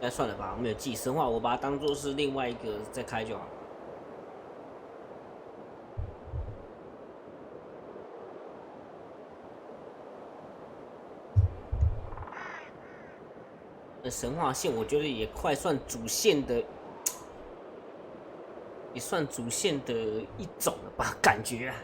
那算了吧，我没有记神话，我把它当做是另外一个再开就好。神话线我觉得也快算主线的，也算主线的一种了吧，感觉啊。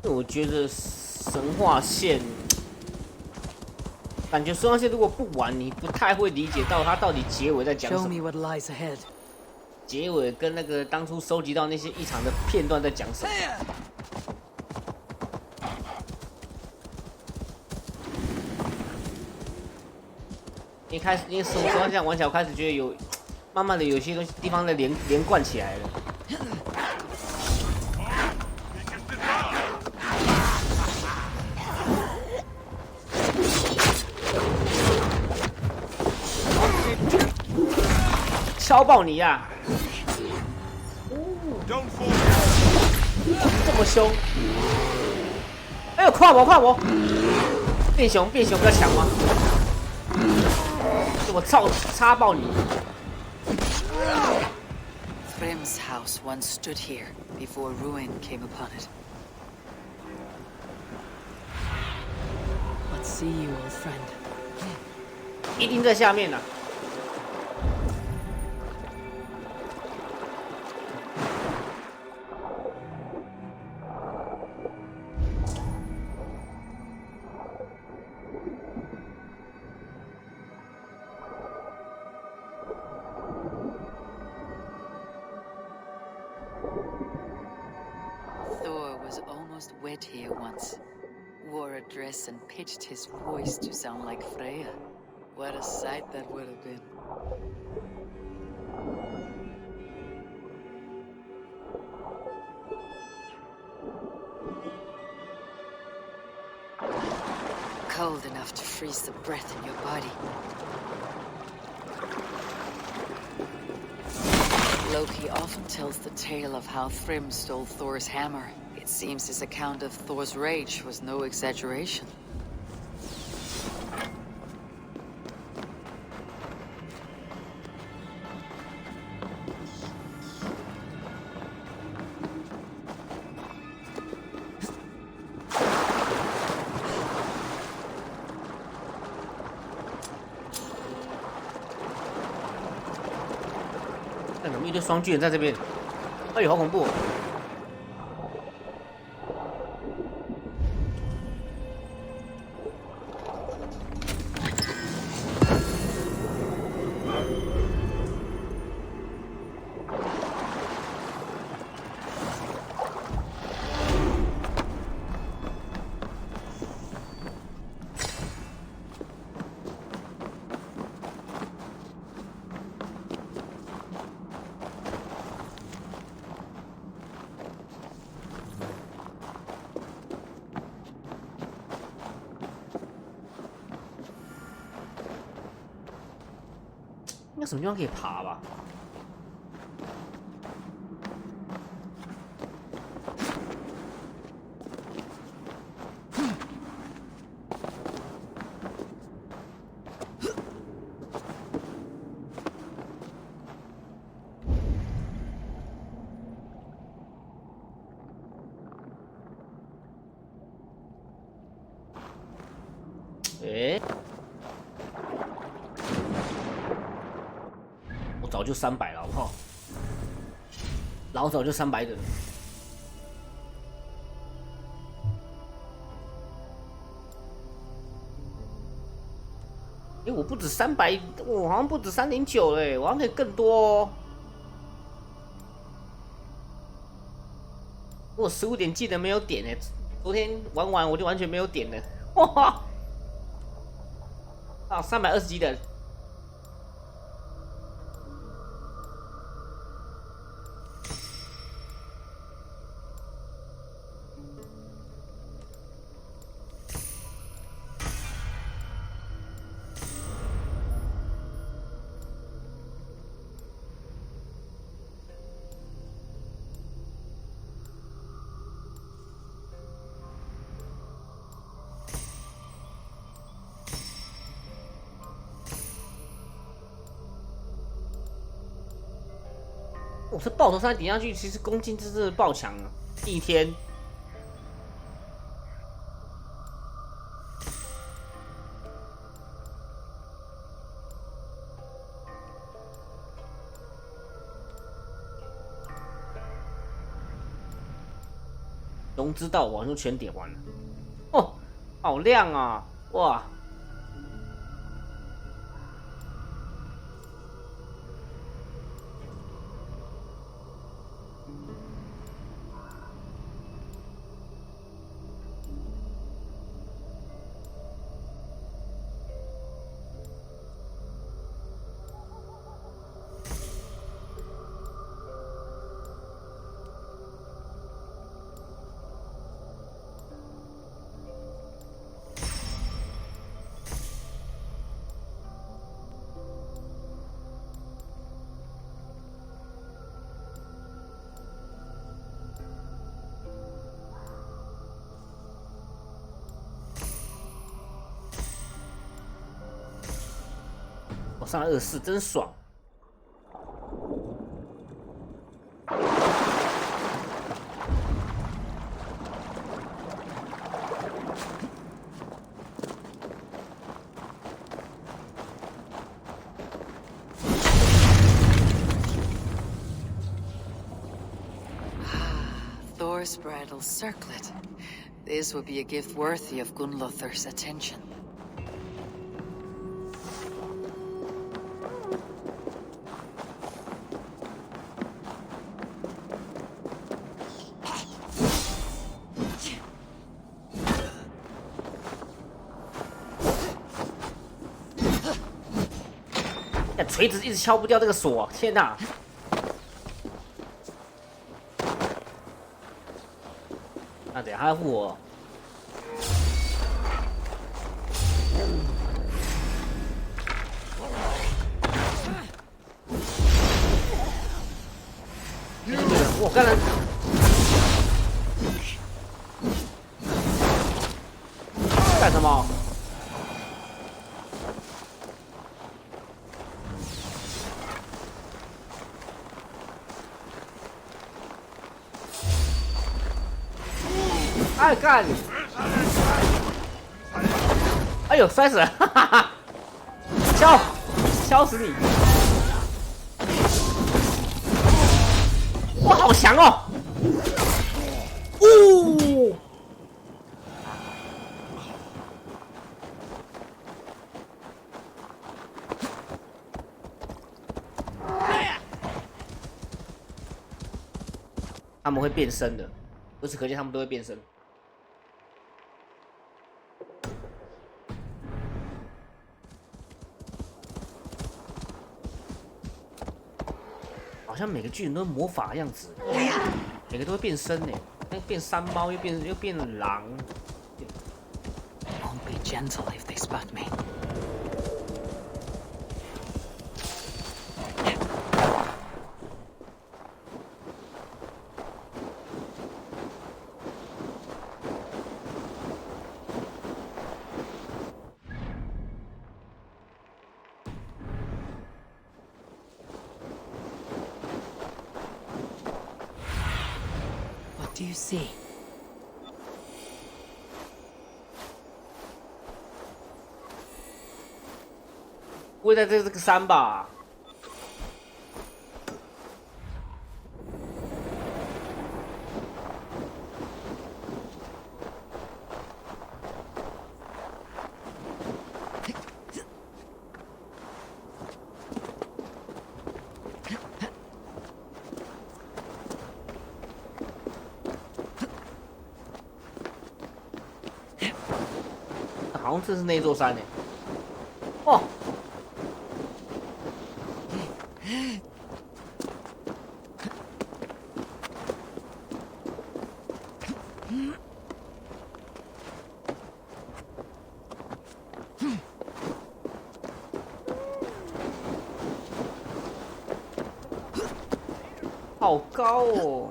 我觉得神话线，感觉神话线如果不玩，你不太会理解到它到底结尾在讲什么。结尾跟那个当初收集到那些异常的片段在讲什么。一开始因为神话线玩起来，我开始觉得有慢慢的有些地方的连贯起来了。敲爆你呀！这么凶！哎呦，跨我！变熊比较强吗？我操，插爆你！Thrym's house once stood here before ruin came upon it. Let's see you, old friend. 一定在下面呢。Wed here once, wore a dress and pitched his voice to sound like Freya. What a sight that would have been. Cold enough to freeze the breath in your body. Loki often tells the tale of how Thrym stole Thor's hammer. It seems his account of Thor's rage was no exaggeration.那怎么一堆双巨人在这边？哎呦，好恐怖！应该什么地方可以爬吧？早就300了，好不好？老早就300的了。我不止300，我好像不止3.9嘞，我好像可以更多哦。我15点技能没有点哎，昨天玩完我就完全没有点了，哇！啊，320级的。我这爆头山顶上去，其实攻击真的爆强啊！第一天，龙之道我就全点完了。哦，好亮啊！哇！我上了24，真爽！Thor's bridal circlet. This would be a gift worthy of Gunlother's attention.那锤子一直敲不掉这个锁，天哪！那等下他要护我。我刚才干什么？哎干！哎呦，摔死了！哈哈哈！敲死你！哇，好强哦！哦！他们会变身的，由此可见他们都会变身。好像每个巨人都是魔法的样子，每个都会变身呢，变山猫又变狼。Won't be gentle if they spot me. What do you see? 不会在这个山吧？好像这是那座山诶。哦。好高哦！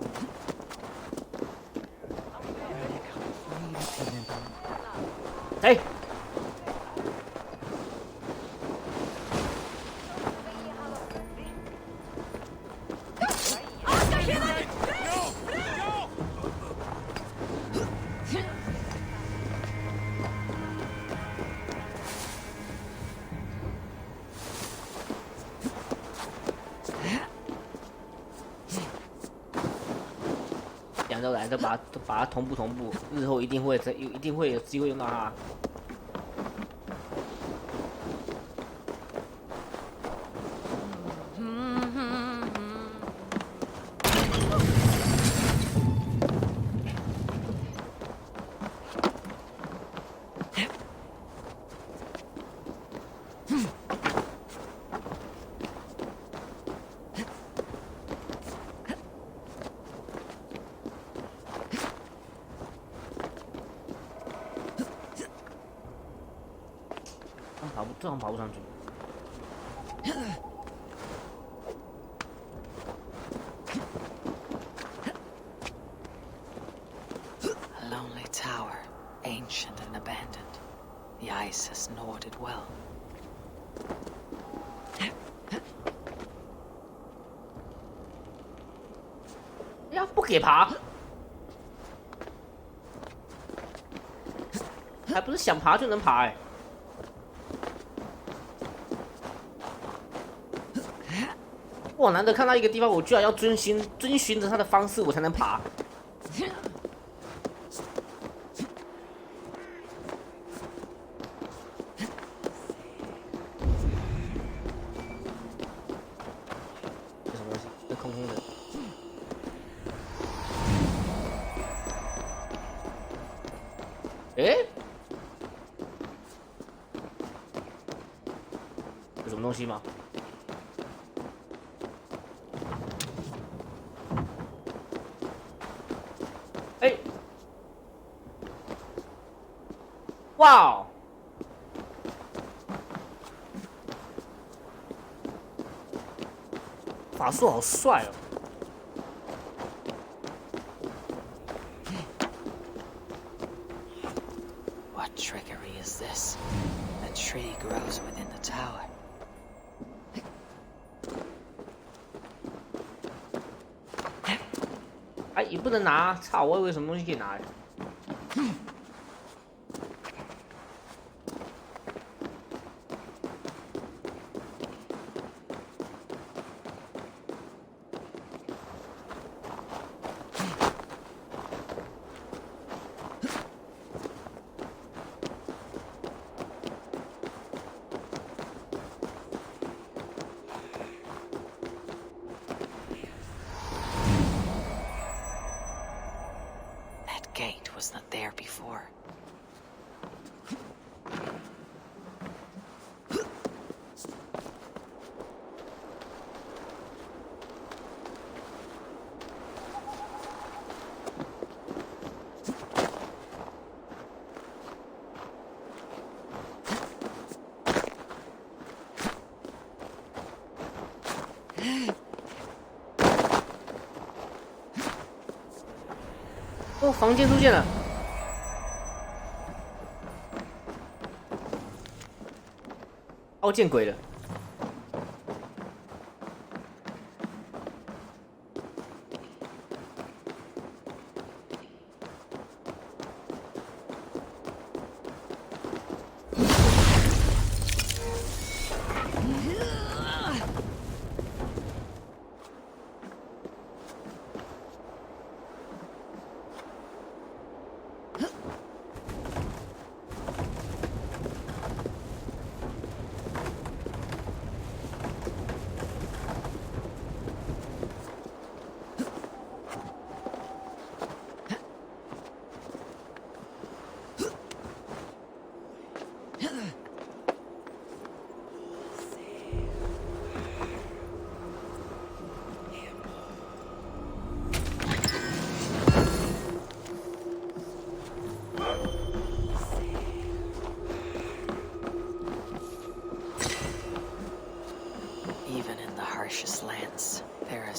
哎，两周来都把它同步，日后一定会有机会用到它。这样爬不上去。A lonely tower, ancient and abandoned. The ice has gnawed it well. 呀，不给爬，还不是想爬就能爬哎。我难得看到一个地方，我居然要遵循着它的方式，我才能爬。这什么东西？这空空的。哎，有什么东西吗？哎，哇哦！法术好帅哦！ What trickery is this? A tree grows within the tower. 哎，也不能拿，操！我以为什么东西可以拿。Gate was not there before. .哦，房间出现了。哦，见鬼了！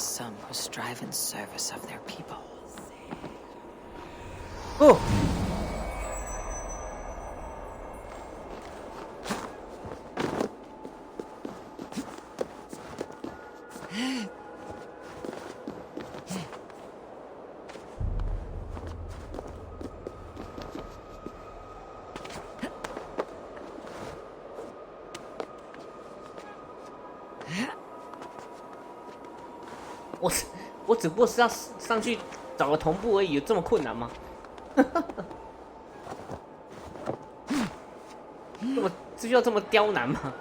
some who strive in service of their people. Oh. 我只不过是要上去找个同步而已，有这么困难吗？这需要这么刁难吗？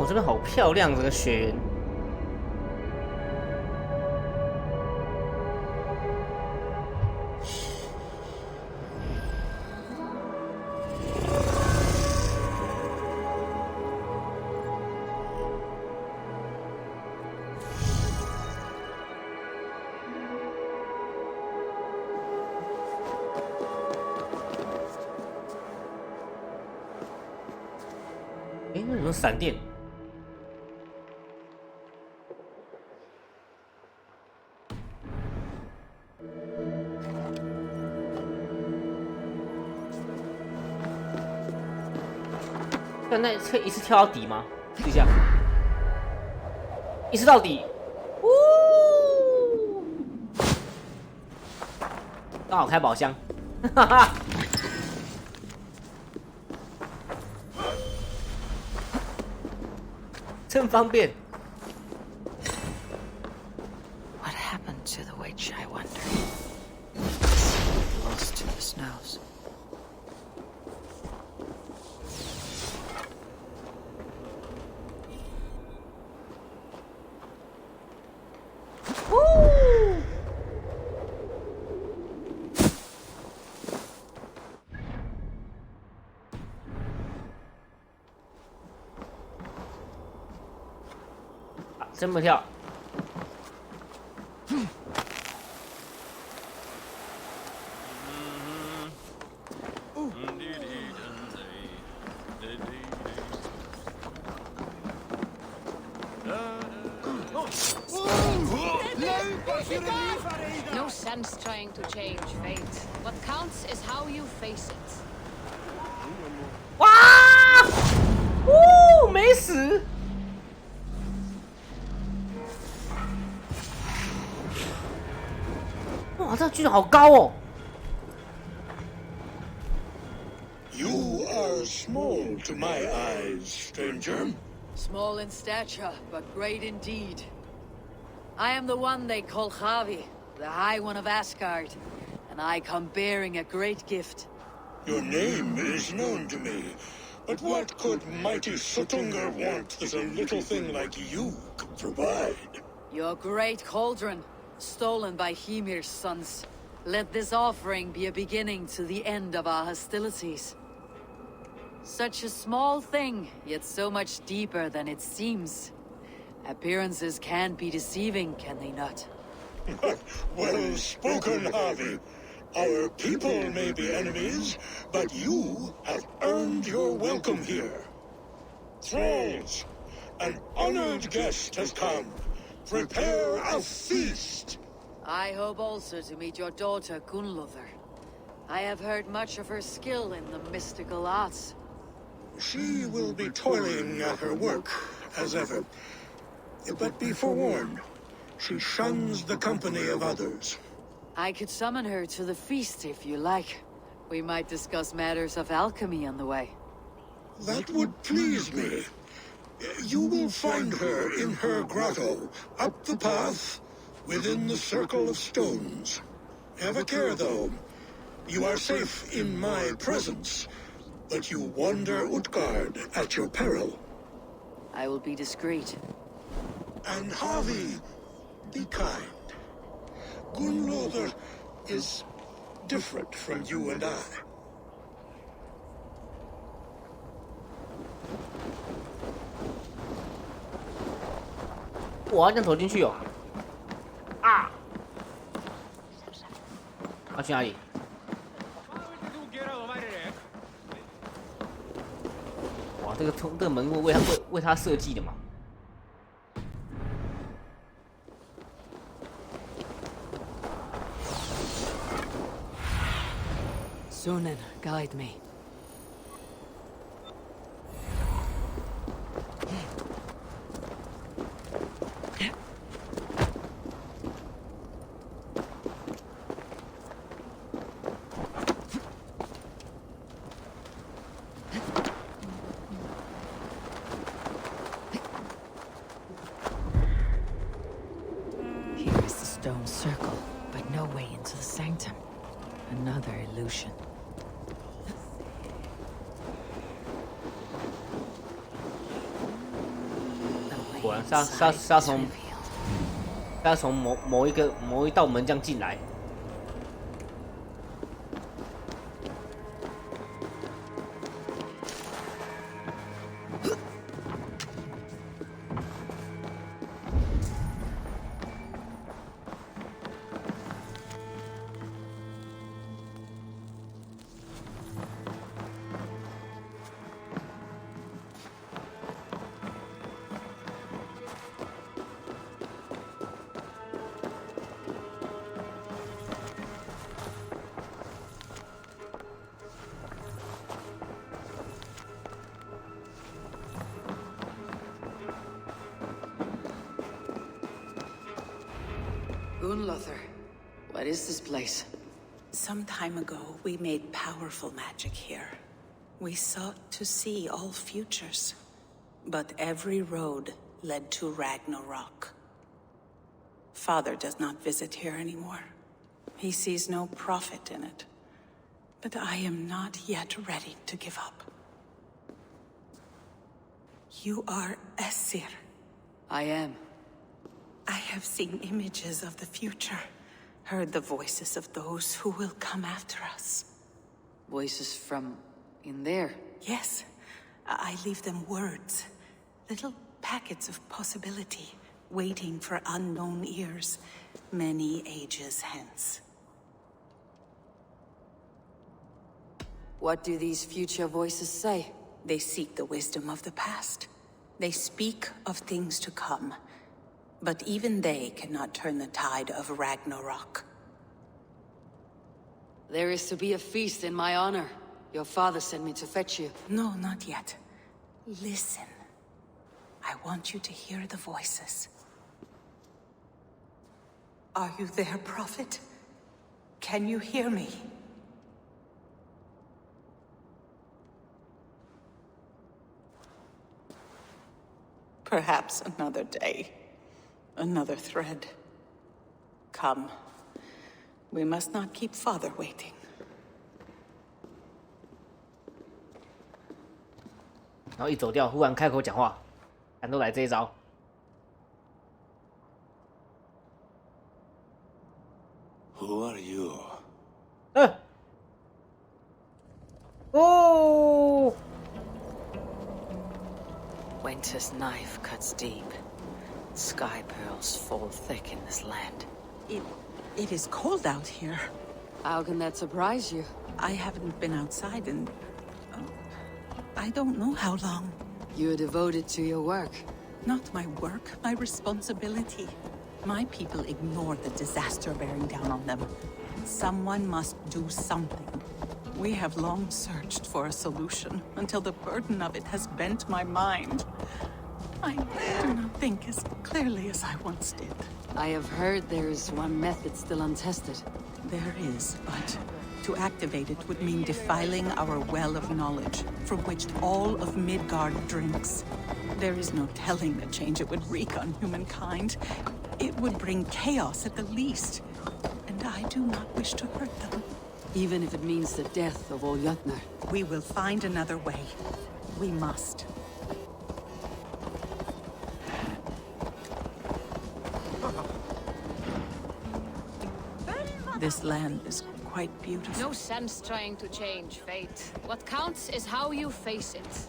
哦，这边好漂亮，这个雪原。哎，那有闪电。那可以一次跳到底吗？试一下，一次到底。呜！刚好开宝箱，哈哈。真方便。What happened to the witch, I wonder? Lost to the snows. Woo! 这么跳。No sense trying to change fate. What counts is how you face it. 哇！呜，没死。哇，这巨人好高哦！ You are small to my eyes, stranger. Small in stature, but great in deed. I am the one they call Javi, the High One of Asgard, and I come bearing a great gift. Your name is known to me, but what could mighty Sutungar want that a little thing like you could provide? Your great cauldron, stolen by Hymir's sons. Let this offering be a beginning to the end of our hostilities. Such a small thing, yet so much deeper than it seems. Appearances can be deceiving, can they not? Well spoken, Harvey. Our people may be enemies, but you have earned your welcome here. Thralls, an honored guest has come. Prepare a feast. I hope also to meet your daughter, Gunnlother. I have heard much of her skill in the mystical arts. She will be toiling at her work, as ever. But be forewarned, she shuns the company of others. I could summon her to the feast if you like. We might discuss matters of alchemy on the way. That would please me. You will find her in her grotto, up the path, within the circle of stones. Have a care, though. You are safe in my presence, but you wander Utgard at your peril. I will be discreet. And Harvey, be kind. Gunnlother is different from you and I. 哇，这样走进去哦！啊！要去哪里？哇，这个门为他设计的嘛。Sunan, guide me. Here is the stone circle, but no way into the sanctum. Another illusion. 果然是要从某一道门这样进来。Unlother, what is this place? Some time ago, we made powerful magic here. We sought to see all futures, but every road led to Ragnarok. Father does not visit here anymore. He sees no profit in it. But I am not yet ready to give up. You are Esir. I am. I have seen images of the future, heard the voices of those who will come after us. Voices from in there? Yes, I leave them words, little packets of possibility, waiting for unknown ears, many ages hence. What do these future voices say? They seek the wisdom of the past. They speak of things to come. But even they cannot turn the tide of Ragnarok. There is to be a feast in my honor. Your father sent me to fetch you. No, not yet. Listen. I want you to hear the voices. Are you there, Prophet? Can you hear me? Perhaps another day. Another thread. Come. We must not keep Father waiting. 然后一走掉，忽然开口讲话，俺都来这一招。Who are you? 哦 Winter's knife cuts deep. Sky pearls fall thick in this land. It is cold out here. How can that surprise you? I haven't been outside in... I don't know how long. You're devoted to your work. Not my work, my responsibility. My people ignore the disaster bearing down on them. Someone must do something. We have long searched for a solution, until the burden of it has bent my mind. I do not think as clearly as I once did. I have heard there is one method still untested. There is, but to activate it would mean defiling our well of knowledge, from which all of Midgard drinks. There is no telling the change it would wreak on humankind. It would bring chaos at the least, and I do not wish to hurt them. Even if it means the death of all Jötnar. We will find another way. We must. This land is quite beautiful. No sense trying to change fate. What counts is how you face it.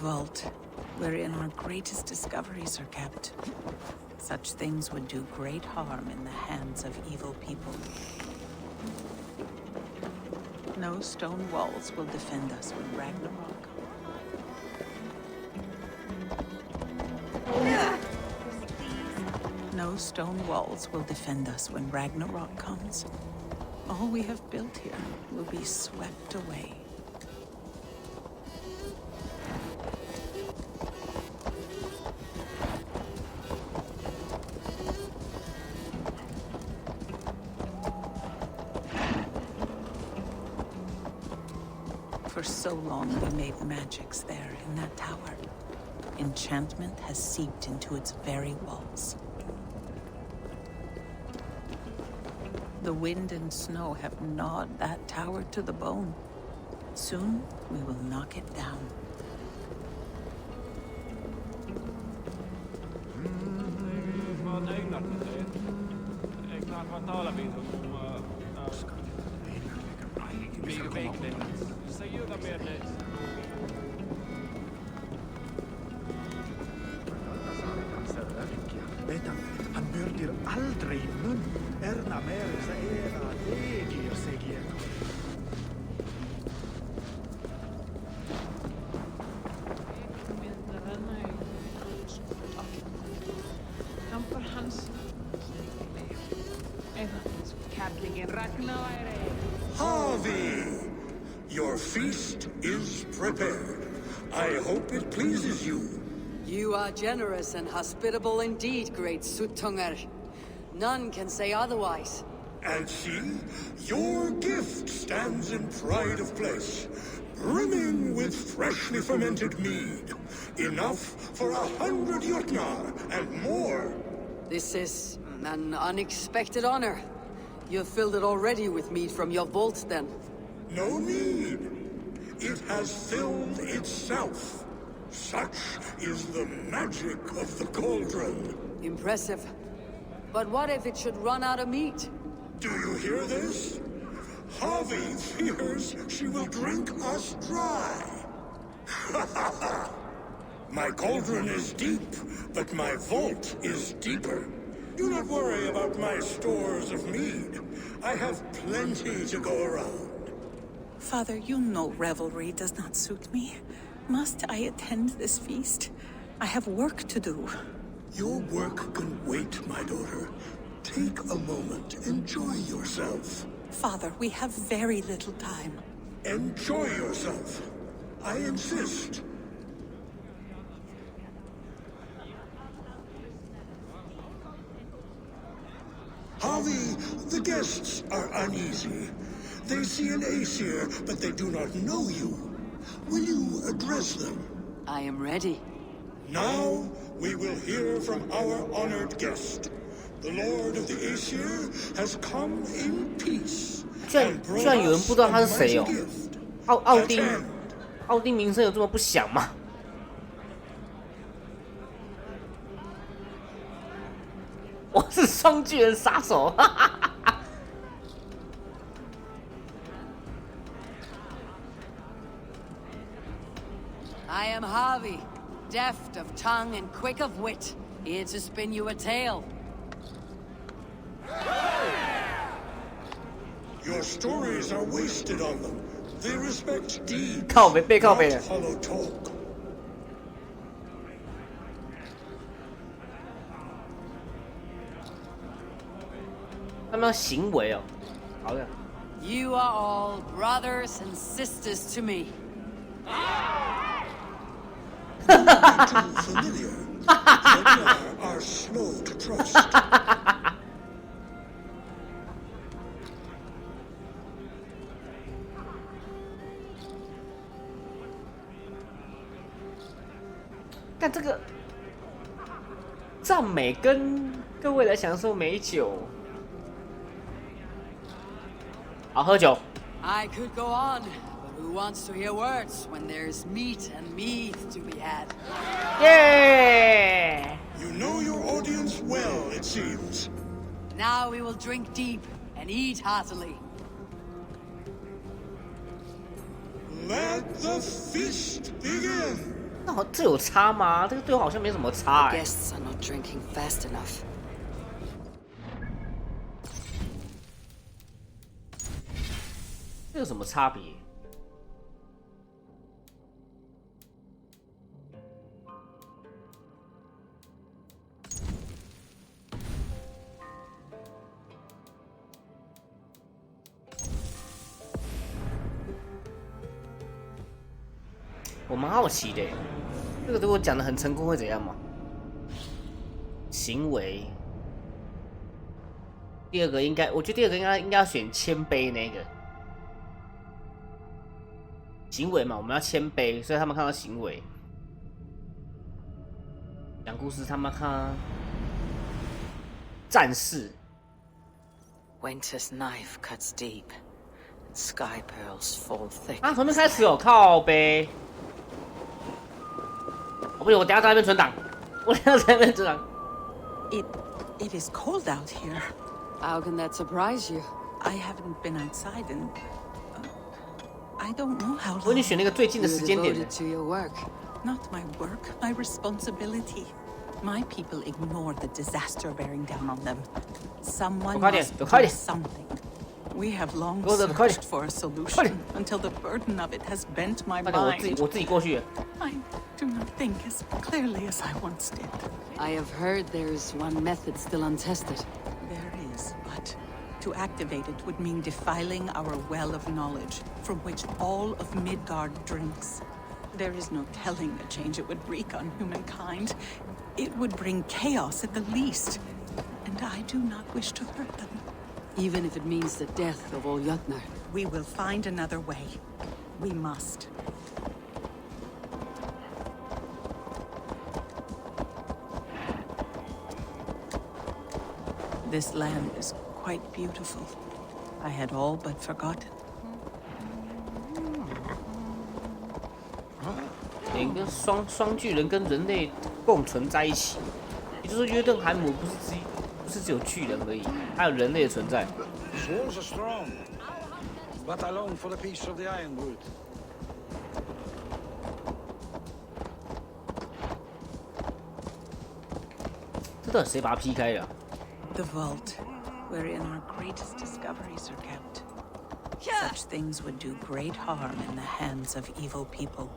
vault, wherein our greatest discoveries are kept. Such things would do great harm in the hands of evil people. No stone walls will defend us when Ragnarok. No stone walls will defend us when Ragnarok comes. All we have built here will be swept away. For so long we made magics there in that tower. Enchantment has seeped into its very walls. The wind and snow have gnawed that tower to the bone. Soon, we will knock it down. Han myrdir aldrig mun, erna mersa era legir segir. Harvey! Your feast is prepared. I hope it pleases you. You are generous and hospitable indeed, great Suttungar. None can say otherwise. And see, your gift stands in pride of place, brimming with freshly fermented mead. Enough for 100 Jotnar and more. This is an unexpected honor. You've filled it already with mead from your vault, then. No need. It has filled itself. Such is the magic of the cauldron. Impressive. But what if it should run out of meat? Do you hear this? Harvey fears she will drink us dry. My cauldron is deep, but my vault is deeper. Do not worry about my stores of mead. I have plenty to go around. Father, you know revelry does not suit me. Must I attend this feast? I have work to do. Your work can wait, my daughter. Take a moment. Enjoy yourself. Father, we have very little time. Enjoy yourself. I insist. Harvey, the guests are uneasy. They see an Aesir, but they do not know you. Will you address them? I am ready. Now, we will hear from our honored guest. The Lord of the Aesir has come in peace. 居然有人不知道他是谁哦？奥丁名声有这么不响吗？我是双巨人杀手，哈哈哈哈。I am Harvey, deft of tongue and quick of wit, here to spin you a tale. Your stories are wasted on them. They respect deeds, 靠北背靠北的 not hollow talk. 他们要行为哦，好的。You are all brothers and sisters to me. Too familiar. Jotnar are slow to trust. 但这个赞美跟各位来享受美酒，好喝酒。I could go on, but who wants to hear words when there's meat and mead to be had? 耶！ You know your audience well, it seems. Now we will drink deep and eat heartily. Let the feast begin. 那这有差吗？这个对我好像没什么差哎。 Guests are not drinking fast enough. 这有什么差别？我蛮好奇的，这个如果讲的很成功会怎样吗？行为，第二个应该，我觉得第二个应该要选谦卑那个行为嘛，我们要谦卑，所以他们看到行为。讲故事，他们看战士。 Winter's knife cuts deep, and sky pearls fall thick. 啊，从那开始哦，靠呗。不行，我等下在那边存档，我等下在那边存档。It is cold out here. How can that surprise you? I haven't been outside in I don't know how 我已 long. 经选那个最近的 You're 时间点了 devoted。to your work. Not my work, my responsibility. My people ignore the disaster bearing down on them. Someone must do something. We have long searched for a solution until the burden of it has bent my 快点， mind. 我自己过去。 I do not think as clearly as I once did. I have heard there's one method still untested. There is, but to activate it would mean defiling our well of knowledge, from which all of Midgard drinks. There is no telling the change it would wreak on humankind. It would bring chaos at the least, and I do not wish to hurt them. Even if it means the death of all Jötnar. We will find another way. We must. This land is quite beautiful. I had all but forgotten. 连跟双巨人跟人类共存在一起，也就是说约顿海姆不是只有巨人而已，还有人类的存在。 Walls are strong, but I long for a piece of the ironwood. 这到底谁把它劈开的啊？ The vault, wherein our greatest discoveries are kept. Such things would do great harm in the hands of evil people.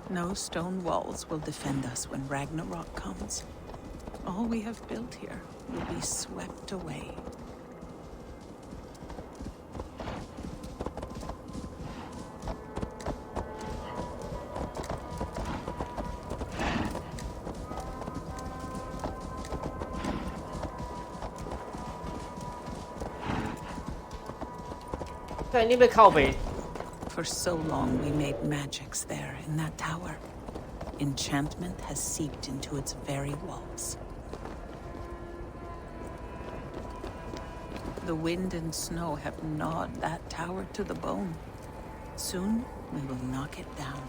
No stone walls will defend us when Ragnarok comes. All we have built here will be swept away. For so long we made magics there in that tower. Enchantment has seeped into its very walls. The wind and snow have gnawed that tower to the bone. Soon we will knock it down.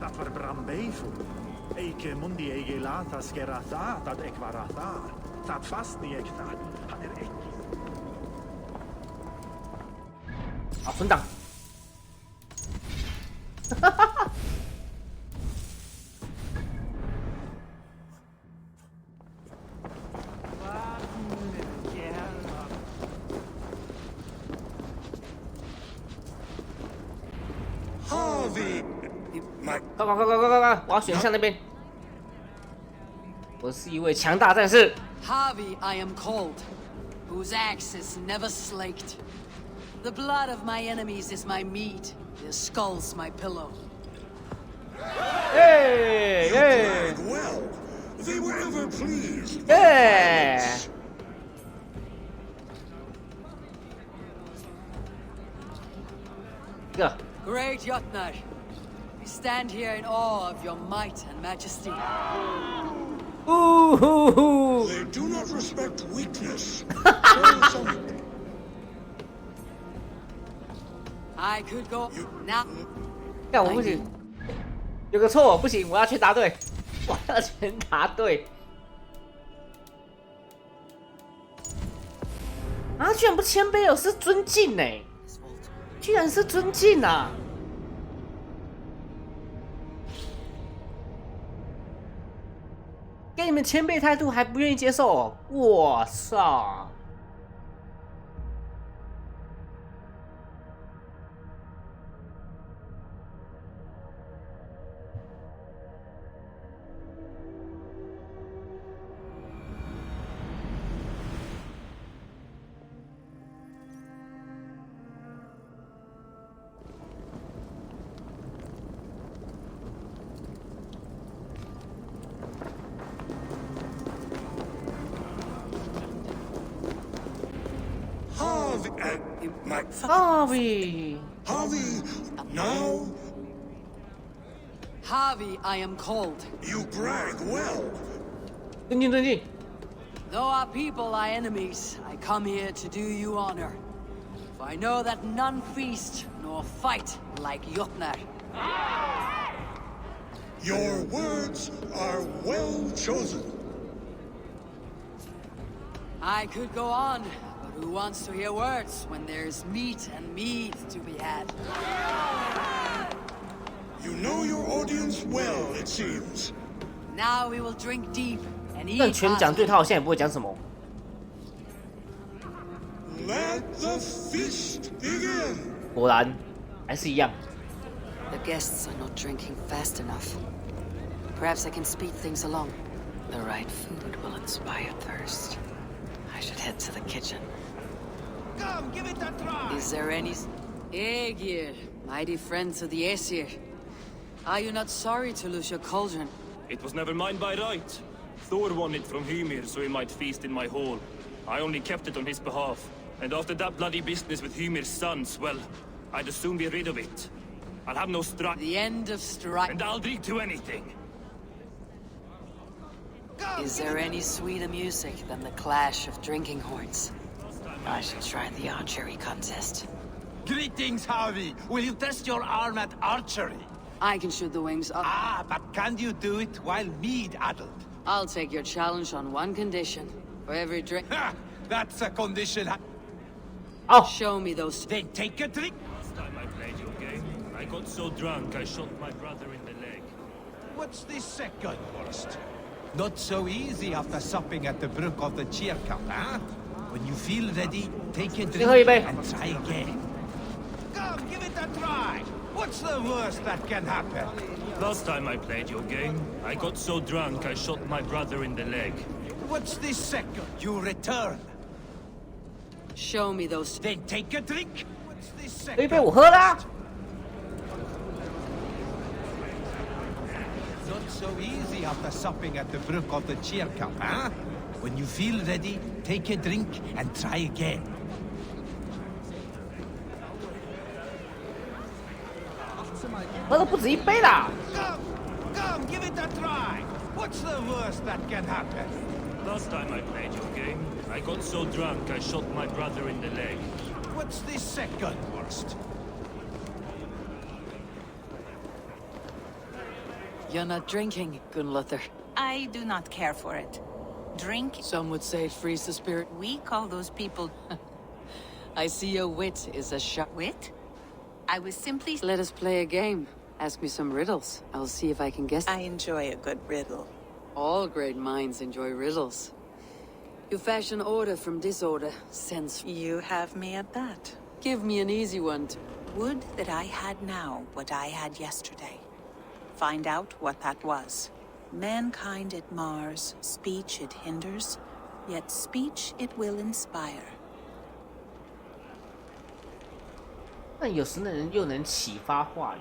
Dat var brandbeifur. Eike mundi eigi lata skera það at ek vara þar. Það fastni ek það. Han ekki. 好，存档。快！我要选项那边。我是一位强大战士。 Harvey I am called, whose axe is never slaked. The blood of my enemies is my meat, their skulls my pillow. Hey, hey. Well, they were ever pleased. Yeah. Go. Great Jötnar, we stand here in awe of your might and majesty. They do not respect weakness. I could go now. 干我不行，有个错不行，我要全答对，我要全答对。啊，居然不谦卑哦，是尊敬哎，居然是尊敬啊！给你们谦卑态度还不愿意接受哦，我操！Harvey. Harvey, now Harvey, I am called. you brag well. 尊敬尊敬。 Though our people are enemies, I come here to do you honor. For I know that none feast nor fight like Jotnar. Your words are well chosen. I could go on, but who wants to hear words when there's meat and mead to be had? You know your audience well, it seems. Now we will drink deep and eat. 但全讲对他好像也不会讲什么。 Let the feast begin. 果然还是一样。 The guests are not drinking fast enough. Perhaps I can speed things along. The right food will inspire thirst. I should head to the kitchen. Come, give it a try. Is there any... Aegir, mighty friend to the Aesir. Are you not sorry to lose your cauldron? It was never mine by right. Thor won it from Hymir so he might feast in my hall. I only kept it on his behalf. And after that bloody business with Hymir's sons, well, I'd as soon be rid of it. I'll have no strife. The end of strife. And I'll drink to anything. Is there any sweeter music than the clash of drinking horns? I should try the archery contest. Greetings, Harvey. Will you test your arm at archery? I can shoot the wings up. Ah, but can you do it while mead-addled? I'll take your challenge on one condition. For every drink... Ha! That's a condition. Oh. Show me those... Then take a drink. Last time I played your game, I got so drunk I shot my brother in the leg. What's the second worst? Not so easy after supping at the brook of the cheer cup, huh? When you feel ready, take a drink and try again. Come, give it a try. What's the worst that can happen? Last time I played your game, I got so drunk I shot my brother in the leg. What's the second? You return. Show me those... Then take a drink. What's the 这一 second? 杯我喝啦。 Not so easy after supping at the brook of the cheer cup, huh? When you feel ready, take a drink and try again. 喝的不止一杯啦。 Come, give it a try. What's the worst that can happen? Last time I played your game, I got so drunk I shot my brother in the leg. What's the second worst? You're not drinking, Gunnlother. I do not care for it. Drink. Some would say it frees the spirit. We call those people I see your wit is as sharp. wit. I was simply... Let us play a game. Ask me some riddles. I'll see if I can guess. I enjoy a good riddle. All great minds enjoy riddles. You fashion order from disorder, sense... You have me at that. Give me an easy one. Would that I had now what I had yesterday. Find out what that was. Mankind it mars, speech it hinders, yet speech it will inspire. 但有时的人又能启发话语。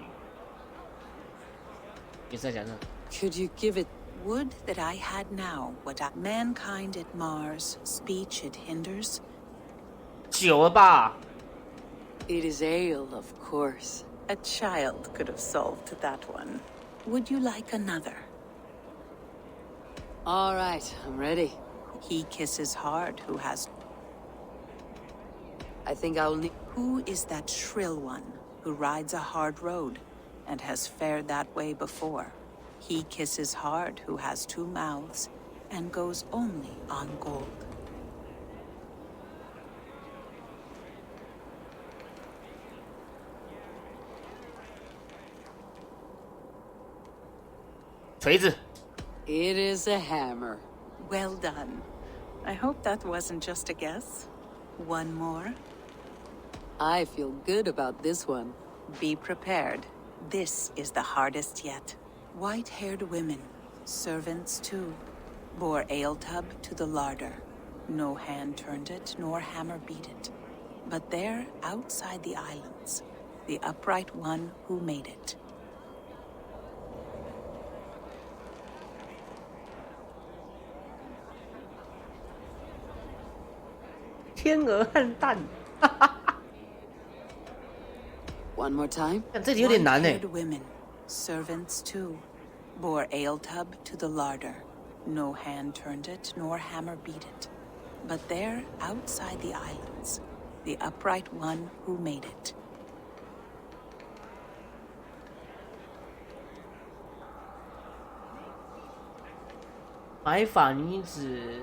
也是在讲这。 Could you give it... Would that I had now what mankind it mars, speech it hinders. 酒了吧？ It is ale, of course. A child could have solved that one. Would you like another? All right, I'm ready. He kisses hard who has... I think I'll need... Who is that shrill one who rides a hard road and has fared that way before? He kisses hard who has 2 mouths and goes only on gold. It is a hammer. Well done. I hope that wasn't just a guess. One more. I feel good about this one. Be prepared. This is the hardest yet. White-haired women, servants too, bore ale tub to the larder. No hand turned it, nor hammer beat it. But there, outside the islands, the upright one who made it. 天鹅和蛋， One more time. 这题有点难呢。 White-haired women, servants too, bore ale tub to the larder. No hand turned it, nor hammer beat it. But there, outside the islands, the upright one who made it. 白发女子，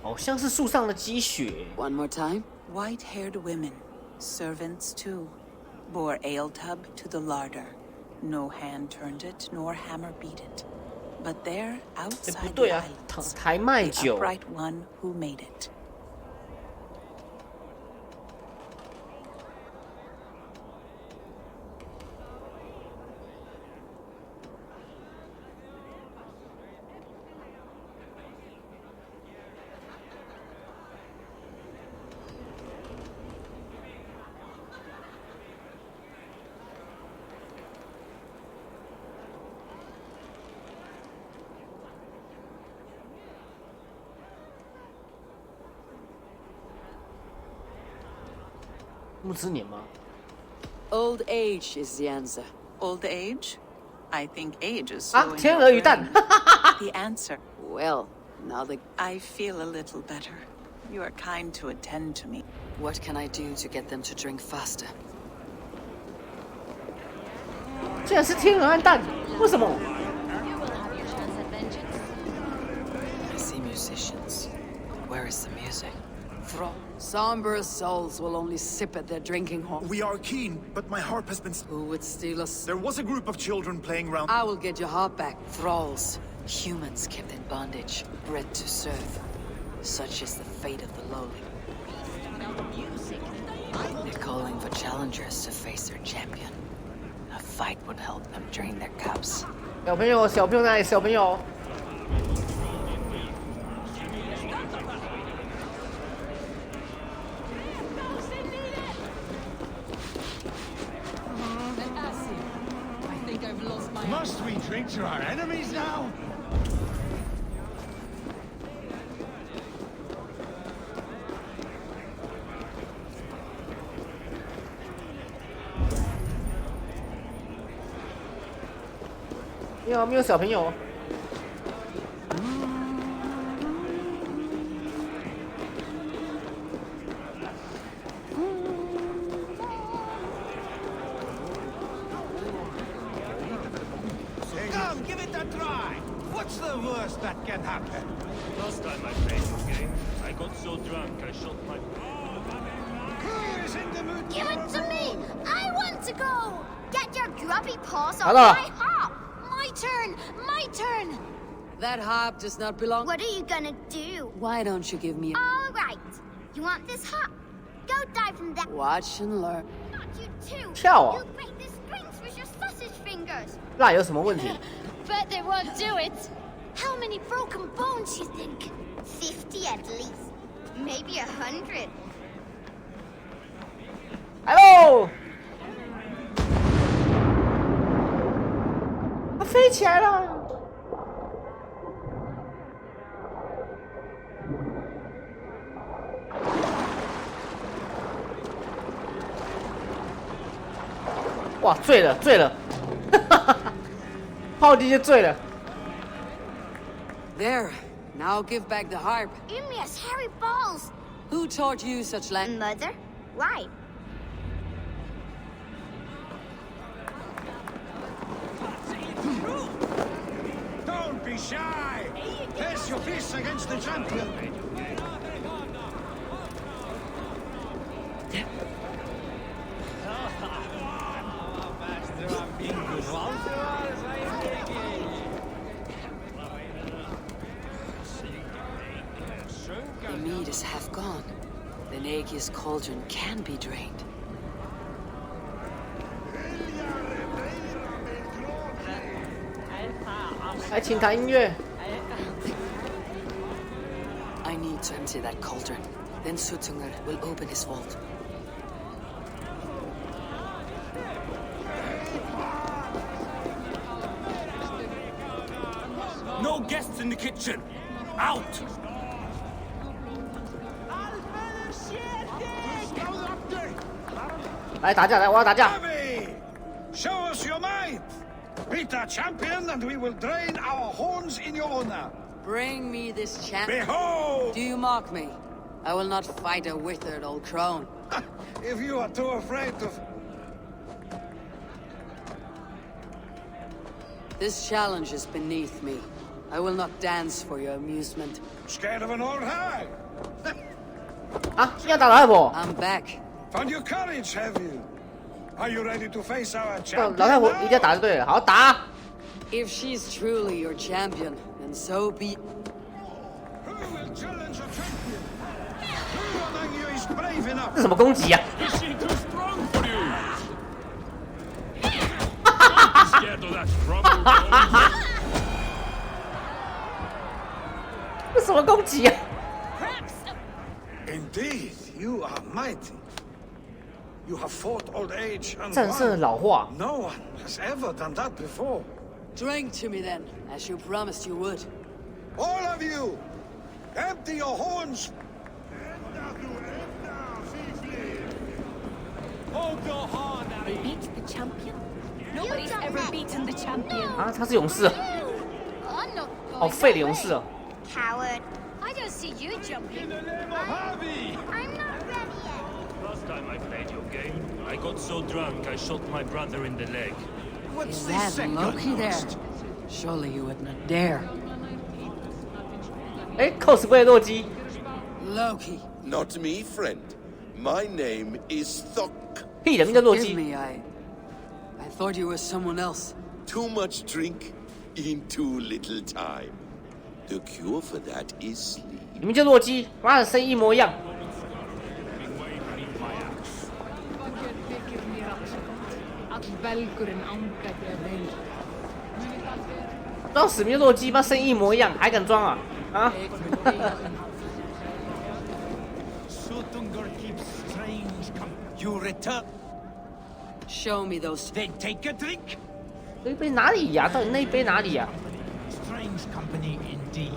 好像是树上的积雪。 One more time. White-haired women, servants too, bore ale tub to the larder. No hand turned it, nor hammer beat it. But there, 不 outside 对 the 啊， islands, 台麦 the 酒。 upright one who made it. 木之年吗？ Old age is the answer. Old age? I think age is 啊， slowing 天 your 鹅与蛋。 brain. The answer. Well, now the... I feel a little better. You are kind to attend to me. What can I do to get them to drink faster? 竟然是天鹅和蛋，为什么？ You will have your chance at vengeance. I see musicians. Where is the music? Somber souls will only sip at their drinking horn. We are keen, but my harp has been... Who would steal us? There was a group of children playing round... I will get your harp back. Thralls. Humans kept in bondage, bred to serve. Such is the fate of the lowly. They're calling for challengers to face their champion. A fight would help them drain their cups. 小朋友，小朋友哪里？小朋友。 Must we drink to our enemies now? "没有，没有小朋友。 Come, give it a try. What's the worst that can happen? Last time I played this game, I got so drunk I shot my... Who is in the mood? Give it to me! I want to go! Get your grubby paws off Hello. my harp! My turn! My turn! That harp does not belong... What are you gonna do? Why don't you give me a... All right. You want this harp? Go dive from that. Watch and learn. Not you too. 跳啊！ You'll break the strings with your sausage fingers. 那有什么问题？ But they won't do it. How many broken bones you think? 50 at least. Maybe 100. 来喽！它飞起来了！哇，醉了，醉了，炮击就醉了。 There. Now give back the harp. Ymir's hairy balls. Who taught you such language? Mother? Why? Don't be shy! Press your fists against the champion! The mead is half gone. Then Aegir's cauldron can be drained. I need to empty that cauldron. Then Suttungr will open his vault. No guests in the kitchen! Out! 来打架，来，我要打架。 Show us your might! Beat our champion and we will drain our horns in your honor! Bring me this champion. Behold! Do you mock me? I will not fight a withered old crone. If you are too afraid to... This challenge is beneath me. I will not dance for your amusement. Scared of an old hag? 啊，要打老太婆。 I'm back. Found your courage, have you? Are you ready to face our 老 champion 太婆一定要 now? 打就对了，好打。 If she's truly your champion, then so be. Who will challenge a champion? Who among you is brave enough? 这什么攻击啊？ Is she too strong for you? Don't be scared of that trouble, bones. 这什么攻击啊？ Indeed, you are mighty. You have fought old age and 战胜了 won. 老化。 No one has ever done that before. Drink to me then, as you promised you would. All of you, empty your horns. They beat the champion? Nobody's ever beaten the champion. 啊，他是勇士啊， I'm not 好 going 废的 that 勇 way. 士哦。 Coward. I don't see you jumping. I'm not ready yet. Last time I played your game, I got so drunk I shot my brother in the leg. What's Is the that second Loki there? worst? Surely you would not dare. 哎，cosplay 洛基， Loki, Not me, friend. My name is Thok. 屁人名叫洛 give 基。 me, I thought you were someone else. Too much drink in too little time. The cure for that is sleep. 你们叫洛基，妈的声音一模一样。装死名洛基，妈声音一模一样，还敢装啊？啊！ Suttungr keeps strange You return. Show me those. Then take a drink. 那杯哪里呀？到底那杯哪里呀？ Strange company indeed.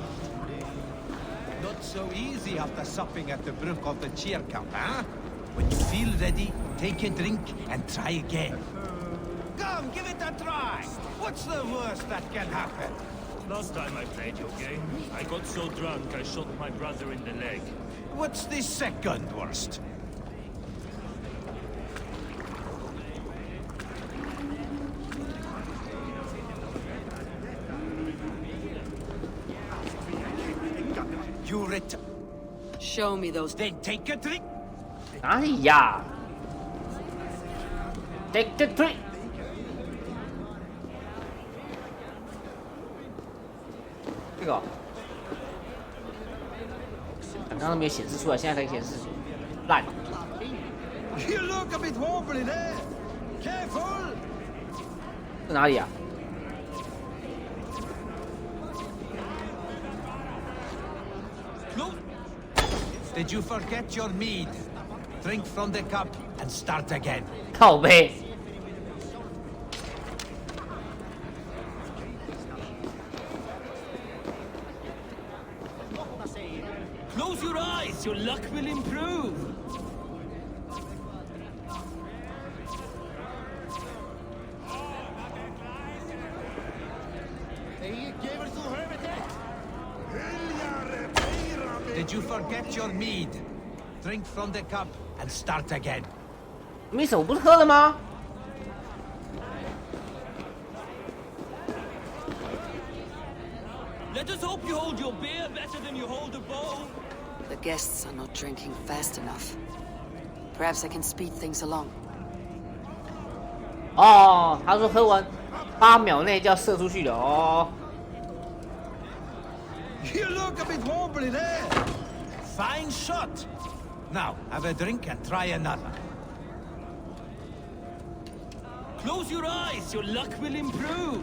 Not so easy after supping at the brook of the cheer cup, huh? When you feel ready, take a drink and try again. Come, give it a try. What's the worst that can happen? Last time I played your game, I got so drunk I shot my brother in the leg. What's the second worst? You return. Show me those. Then take a drink. 哪里呀？Take the tree。这个、哦，刚刚没有显示出来，现在可以显示。烂。 You look a bit wobbly there. Careful. 在哪里啊？ Did you forget your mead? Drink from the cup and start again. 靠背。 Close your eyes, your luck will improve. Did you forget your mead? Drink from the cup and start again. 没事，我不是喝了吗？ Let us hope you hold your beer better than you hold a bow. The guests are not drinking fast enough. Perhaps I can speed things along. 哦，他说喝完8秒内就要射出去了哦。 You look a bit wobbly there. Fine shot. Now, have a drink and try another. Close your eyes, your luck will improve.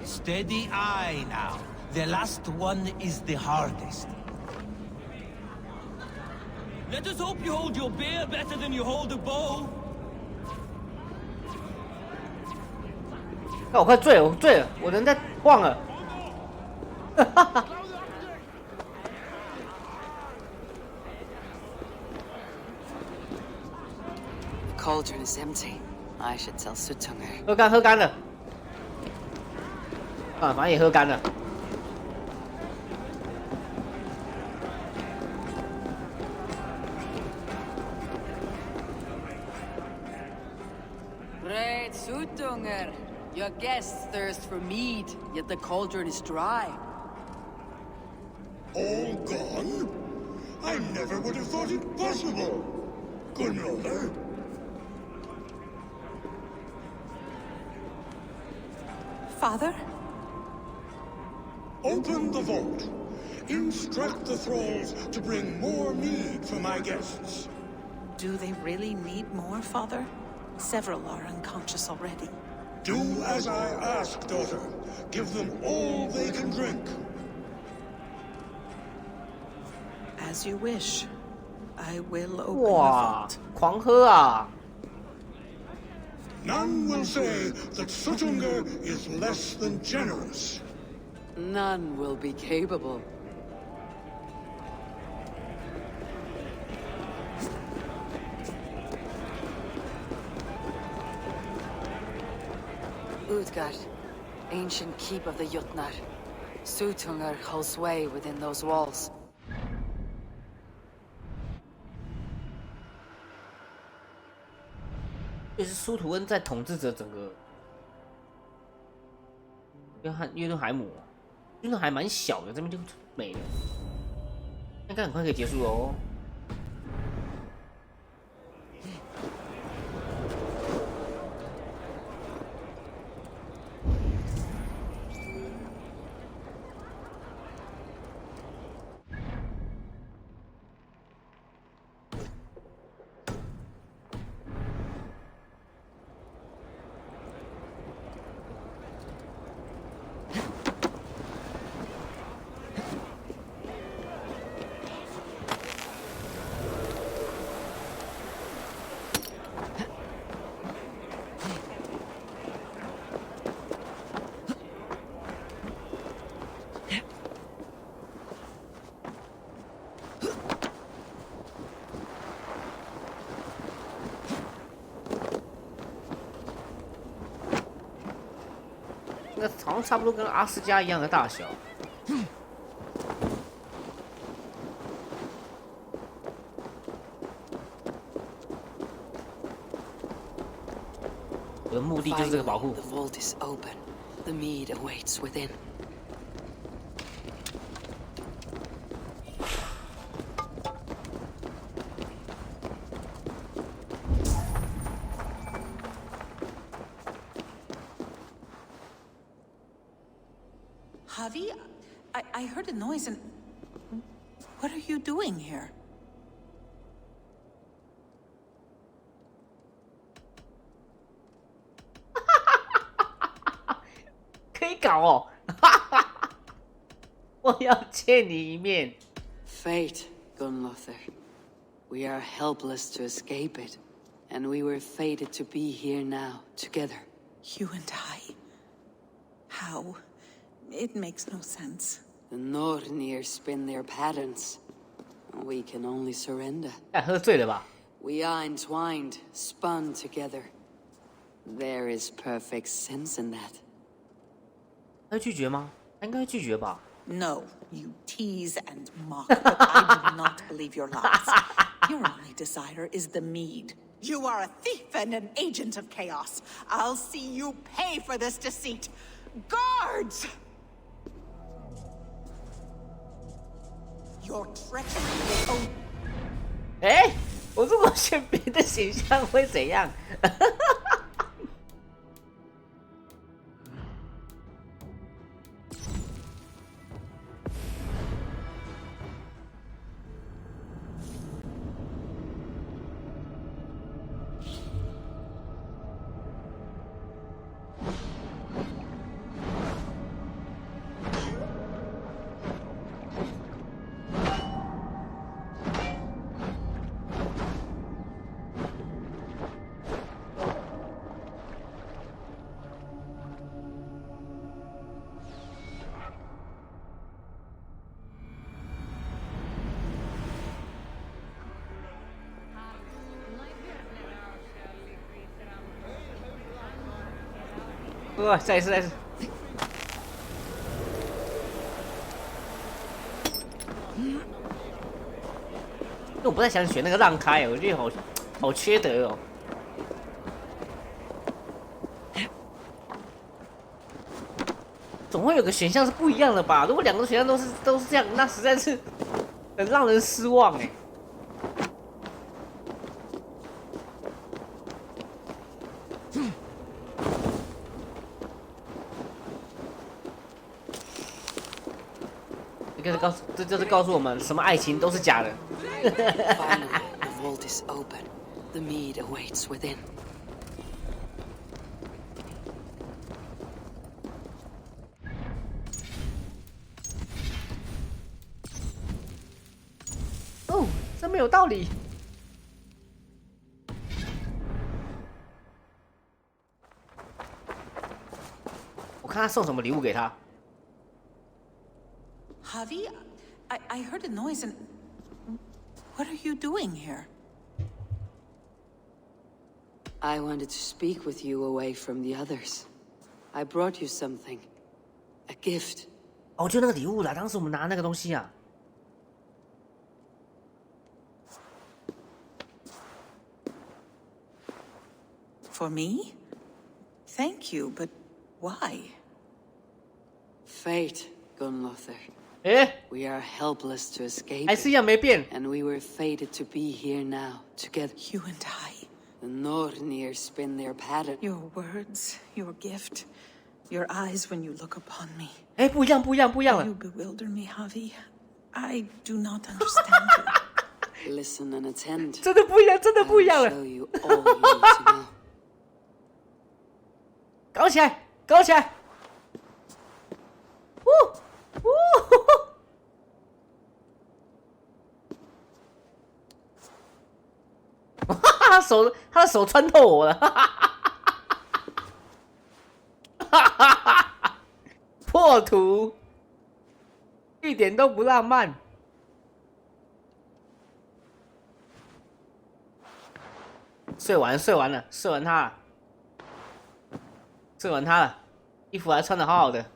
Steady eye now. The last one is the hardest. Let us hope you hold your beer better than you hold a bow. 那我快醉了，我醉了，我人在晃了。哈哈哈。 The cauldron is empty. I should tell Sutunger. 喝干了。啊，反正也喝干了。 Great Sutunger. Your guests thirst for mead, yet the cauldron is dry. All gone? I never would have thought it possible. Gunrother? Father? Open the vault. Instruct the thralls to bring more mead for my guests. Do they really need more, Father? Several are unconscious already. Do as I ask, daughter. Give them all they can drink. As you wish. I will open 哇 the vault. 狂喝啊！ None will say that Sutunger is less than generous. None will be capable. Utgard, ancient keep of the Jotnar. Sutunger holds sway within those walls. 就是苏图恩在统治着整个约顿海姆，约顿还蛮小的，这边就没了，应该很快可以结束了哦。那好像差不多跟阿斯加一样的大小。我的目的就是这个保护。 The vault is open. The mead awaits within. Javi, I heard a noise and... What are you doing here? 可以搞哦！我要见你一面。 Fate, Gunlother. We are helpless to escape it, and we were fated to be here now, together. You and I? How? It makes no sense. The Nornir spin their patterns. We can only surrender. 喝醉了吧？ We are entwined, spun together. There is perfect sense in that. 他会拒绝吗？他应该会拒绝吧。No, you tease and mock, but I do not believe your lies. Your only desire is the mead. You are a thief and an agent of chaos. I'll see you pay for this deceit. Guards! Your treachery will... 哎，我如果选别的形象会怎样？再一次，再一次。我不太想选那个让开，我觉得好缺德哦。总会有个选项是不一样的吧？如果两个选项都是这样，那实在是很让人失望哎。这就是告诉我们，什么爱情都是假的。Finally, the vault is open. The mead awaits within. 哦，真没有道理。我看他送什么礼物给他。Javi, I heard a noise and... What are you doing here? I wanted to speak with you away from the others. I brought you something. A gift. 哦，就那个礼物啦，当时我们拿那个东西啊。For me? Thank you, but why? Fate, Gunlother. 哎， We are helpless to escape 还是一样没变。 and we were fated to be here now, together. You and I. The Nornir spin their pattern. Your words, your gift, your eyes when you look upon me. 哎，不一样了。 You bewilder me, Javi. I do not understand you. Listen and attend. 真的不一样了。 I'll show you all you need to know. 搞起来！他的手穿透我了，破图，一点都不浪漫。睡完他了，衣服还穿得好好的。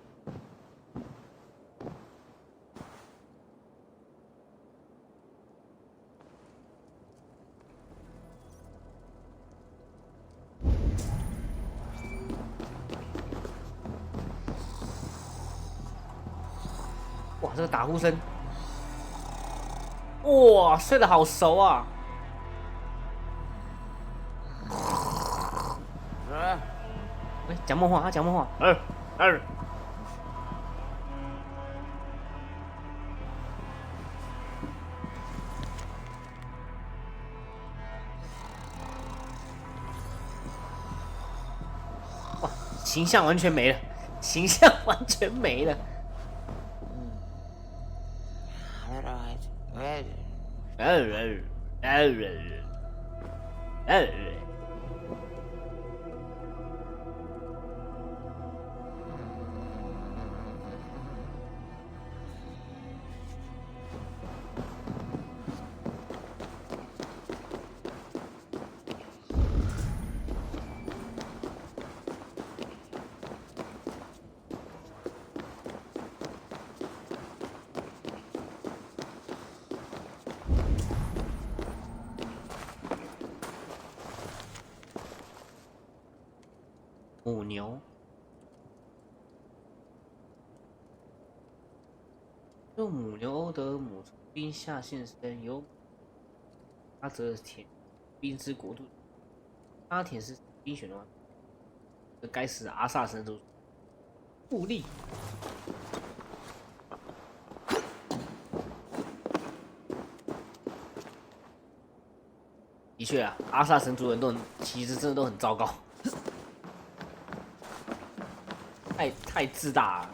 哇，这个打呼声，哇，睡得好熟啊！哎，讲梦话，他讲梦话，哇，形象完全没了，母牛，用母牛欧德尔姆从冰下现身，由阿泽舔冰之国度，阿舔是冰雪的吗？这该死的阿萨神族布利。的确啊，阿萨神族人其实真的都很糟糕，太自大了。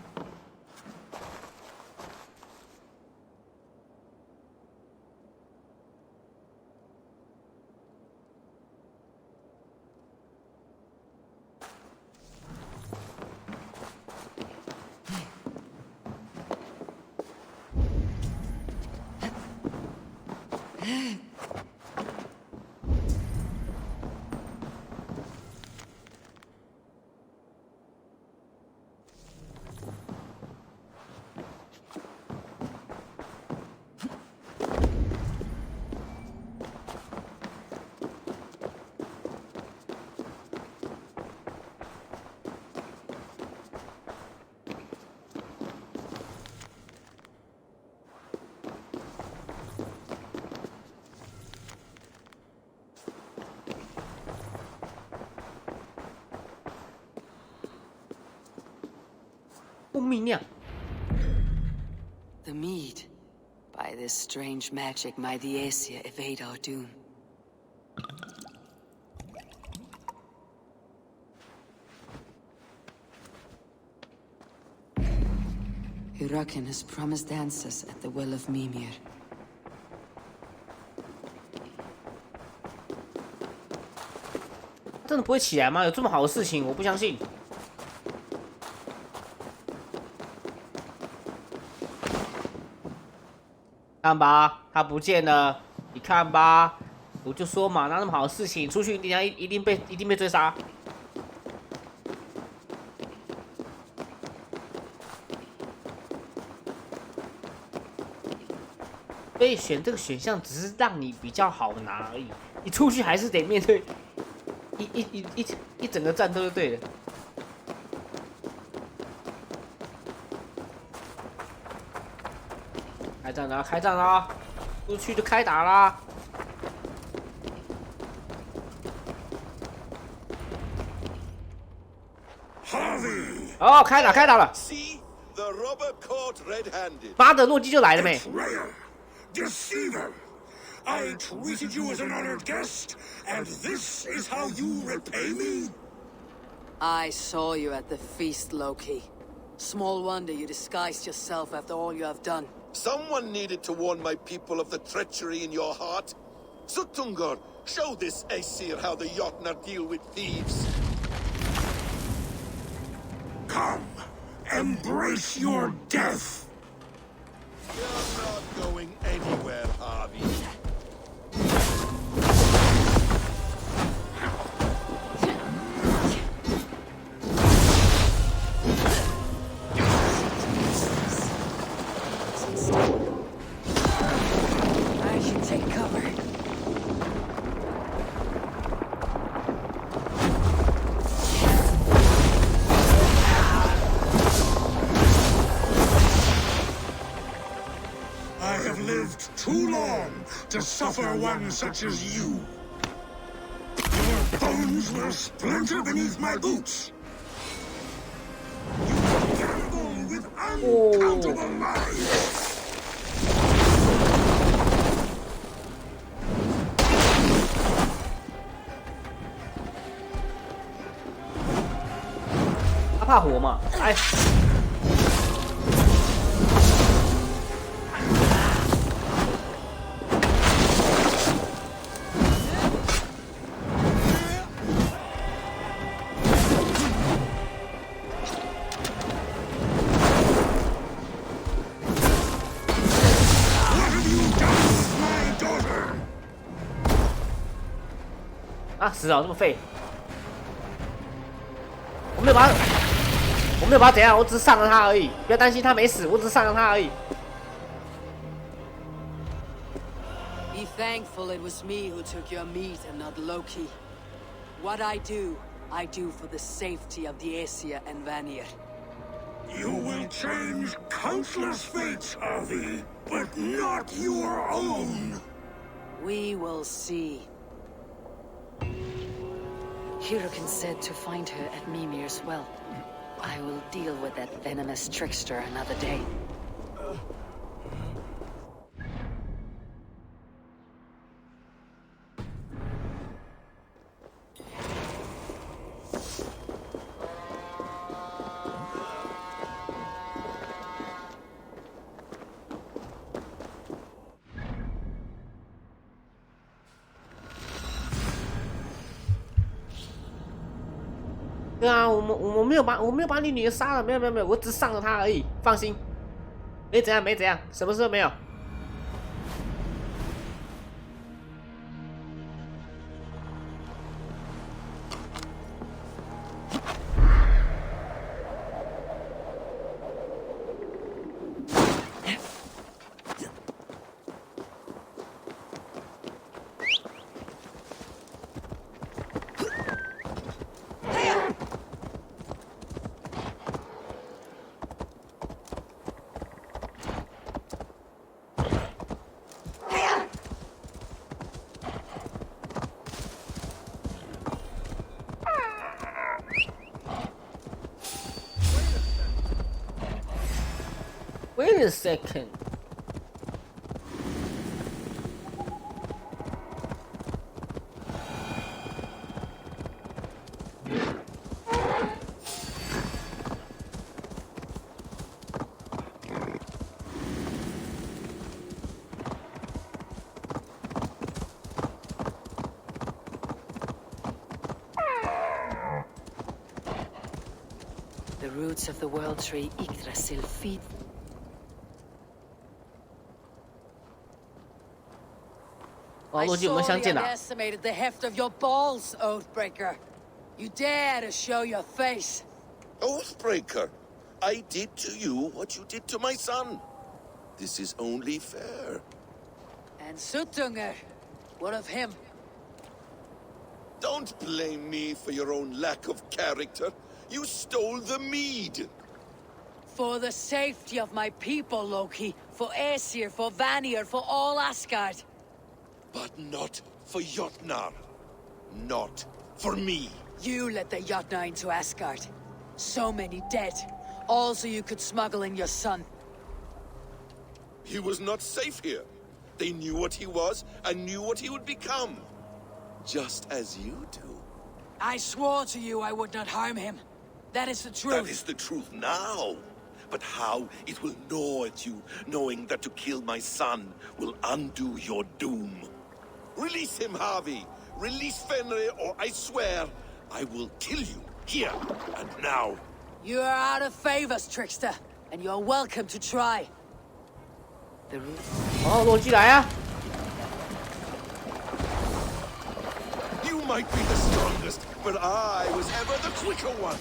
命酿。The mead. By this strange magic, my Aesir evade our doom. Hurakan has promised answers at the Well of Mimir. 真的不会起来吗？有这么好的事情，我不相信。看吧，他不见了，你看吧，我就说嘛，哪那么好的事情，出去一定被追杀。所以选这个选项只是让你比较好拿而已，你出去还是得面对一整个战斗就对了。开战啦！开战啦！出去就开打啦！哦，开打了！妈的，洛基就来了没？ Deceiver! I treated you as an honored guest, and this is how you repay me? I saw you at the feast, Loki. Small wonder you disguised yourself after all you have done. Someone needed to warn my people of the treachery in your heart. Suttungr, show this Aesir how the Jotnar deal with thieves. Come, embrace your death! You're not going anywhere, Harvey. I should take cover. I have lived too long to suffer one such as you. Your bones will splinter beneath my boots. You gamble with uncountable lives. 他怕火嘛？哎。 啊！死了，这么废！我没有把他怎样，我只是上了他而已。不要担心，他没死，我只是上了他而已。Be thankful it was me who took your meat and not Loki. What I do, I do for the safety of the Aesir and Vanir. You will change countless fates, Avi, but not your own. We will see. Hirukin said to find her at Mimir's well. I will deal with that venomous trickster another day.对啊，我没有把你女儿杀了，没有，我只上了她而已，放心，没怎样，什么事都没有。Wait a second. The roots of the world tree Yggdrasil feed. I sorely underestimated the heft of your balls, Oathbreaker. You dare to show your face. Oathbreaker, I did to you what you did to my son. This is only fair. And Suttungr, what of him? Don't blame me for your own lack of character. You stole the mead. For the safety of my people, Loki. For Aesir, for Vanir, for all Asgard. But not for Jotnar. Not for me. You let the Jotnar into Asgard. So many dead. All so you could smuggle in your son. He was not safe here. They knew what he was and knew what he would become. Just as you do. I swore to you I would not harm him. That is the truth. That is the truth now. But how it will gnaw at you, knowing that to kill my son will undo your doom. Release him, Harvey. Release Fenrir, or I swear, I will kill you, here and now. You are out of favors, trickster, and you are welcome to try. The root. 哦，洛基来啊！ You might be the strongest, but I was ever the quicker one.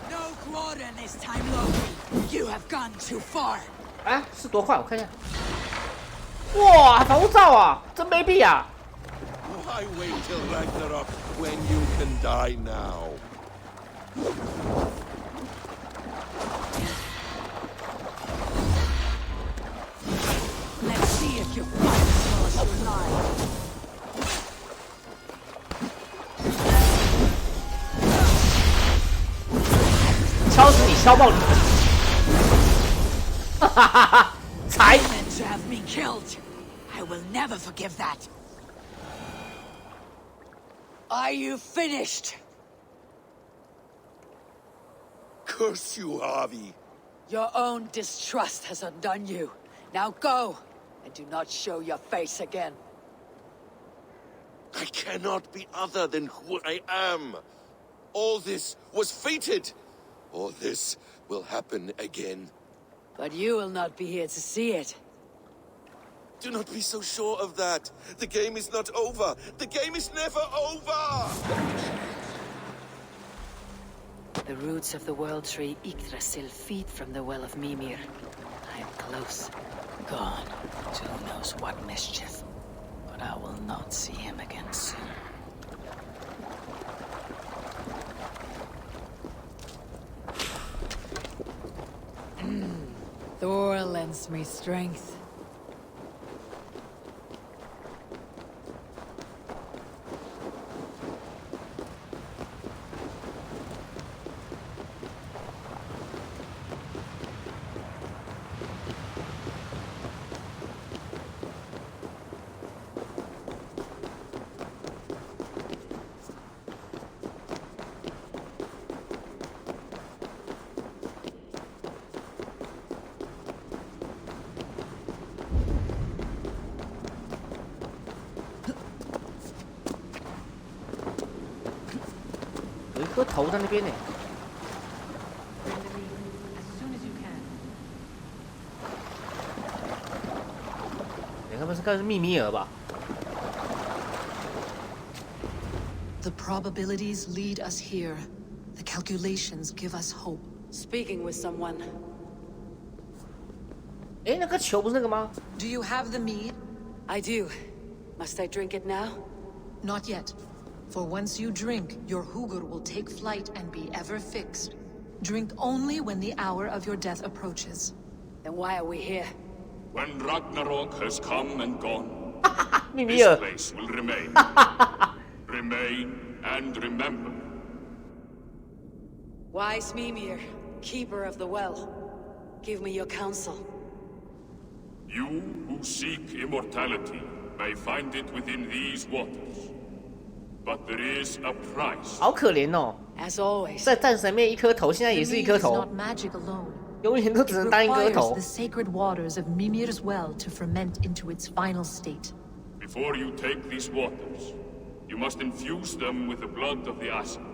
No quarter this time, Loki. You have gone too far. 哎，是多快？我看一下。哇，防护罩啊，真没必啊！ Why wait till Ragnarok when you can die now? Let's see if you fight as well as you lie. 敲死你，敲爆你！哈哈哈哈！才。 To have me killed. I will never forgive that. Are you finished? Curse you, Harvey. Your own distrust has undone you. Now go, and do not show your face again. I cannot be other than who I am. All this was fated. All this will happen again. But you will not be here to see it. Do not be so sure of that. The game is not over. The game is never over! The roots of the world tree Yggdrasil feed from the well of Mimir. I am close. Gone to who knows what mischief. But I will not see him again soon. Thor lends me strength.有一颗头在那边呢。你看，不是看是密米尔吧？ The probabilities lead us here. The calculations give us hope. Speaking with someone. 哎，那个球不是那个吗？ Do you have the mead? I do. Must I drink it now? Not yet. For once you drink, your hugr will take flight and be ever fixed. Drink only when the hour of your death approaches. Then why are we here? When Ragnarok has come and gone, 密米 this 尔， place will remain. Remain and remember. Wise Mimir, keeper of the well, give me your counsel. You who seek immortality may find it within these waters. But there is a price. 好可怜哦， As always, 在战神面一颗头，现在 The 也是一 mead 颗 is 头 not，magic alone. 永远都只 It 能当一颗 requires 头 the。sacred waters of Mimir's well to ferment into its final state. Before you take these waters, you must infuse them with the blood of the asset.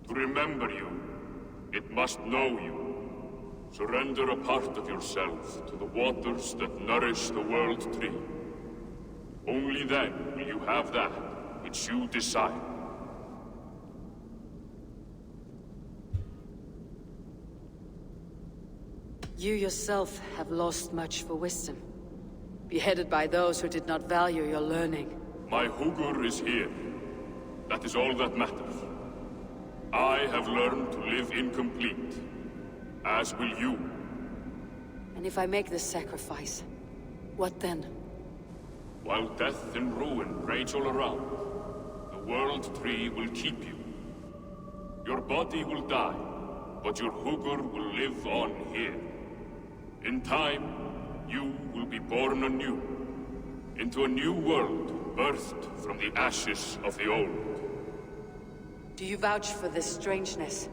To remember you, it must know you. Surrender a part of yourself to the waters that nourish the world tree. Only then will you have that which you desire. you yourself have lost much for wisdom. Beheaded by those who did not value your learning. My hugr is here. That is all that matters. I have learned to live incomplete, as will you. And if I make this sacrifice, what then? While death and ruin rage all around, the world tree will keep you. Your body will die, but your hugr will live on here. In time, you will be born anew, into a new world birthed from the ashes of the old. Do you vouch for this strangeness?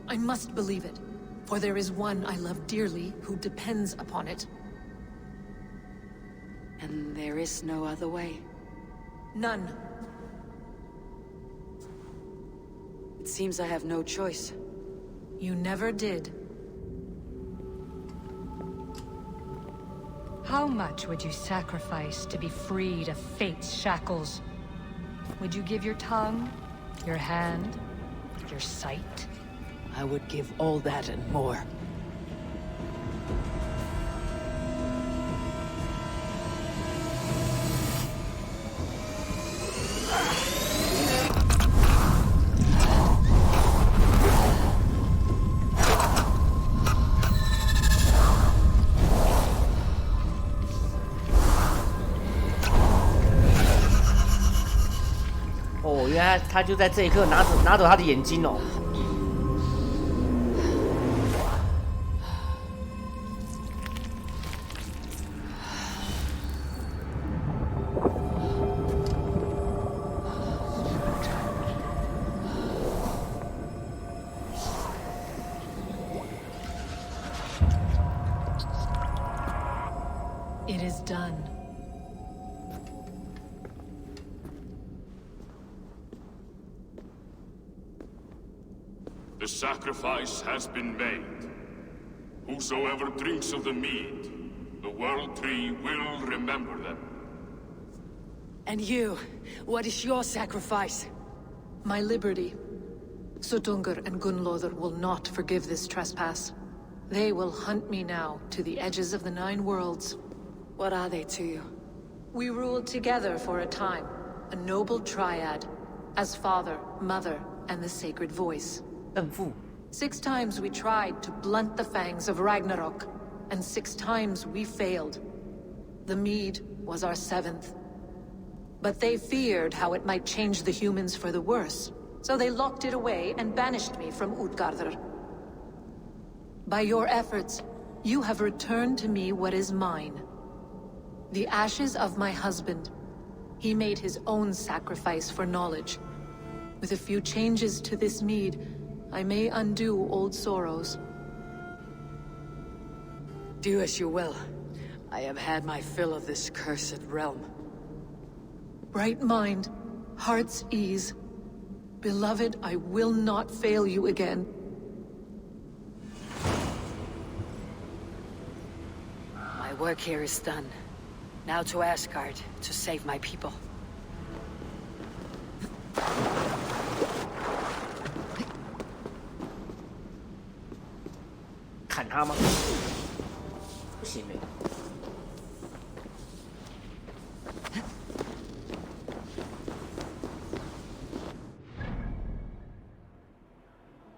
I must believe it, for there is one I love dearly who depends upon it. And there is no other way. None. It seems I have no choice. You never did. How much would you sacrifice to be freed of fate's shackles? Would you give your tongue, your hand, your sight? I would give all that and more. Oh, 原来他就在这一刻拿走他的眼睛哦。It is done. The sacrifice has been made. Whosoever drinks of the mead, the world tree will remember them. And you, what is your sacrifice? My liberty. Suttungr and Gunnlothr will not forgive this trespass. They will hunt me now to the edges of the 9 worlds. What are they to you? We ruled together for a time, a noble triad, as father, mother, and the sacred voice. 正负 6 times we tried to blunt the fangs of Ragnarok, and 6 times we failed. The mead was our 7th. But they feared how it might change the humans for the worse, so they locked it away and banished me from Utgardr. By your efforts, you have returned to me what is mine. The ashes of my husband. He made his own sacrifice for knowledge. With a few changes to this mead, I may undo old sorrows. Do as you will. I have had my fill of this cursed realm. Bright mind, heart's ease. Beloved, I will not fail you again. My work here is done. Now to Asgard, to save my people. 砍他吗？不行嘞。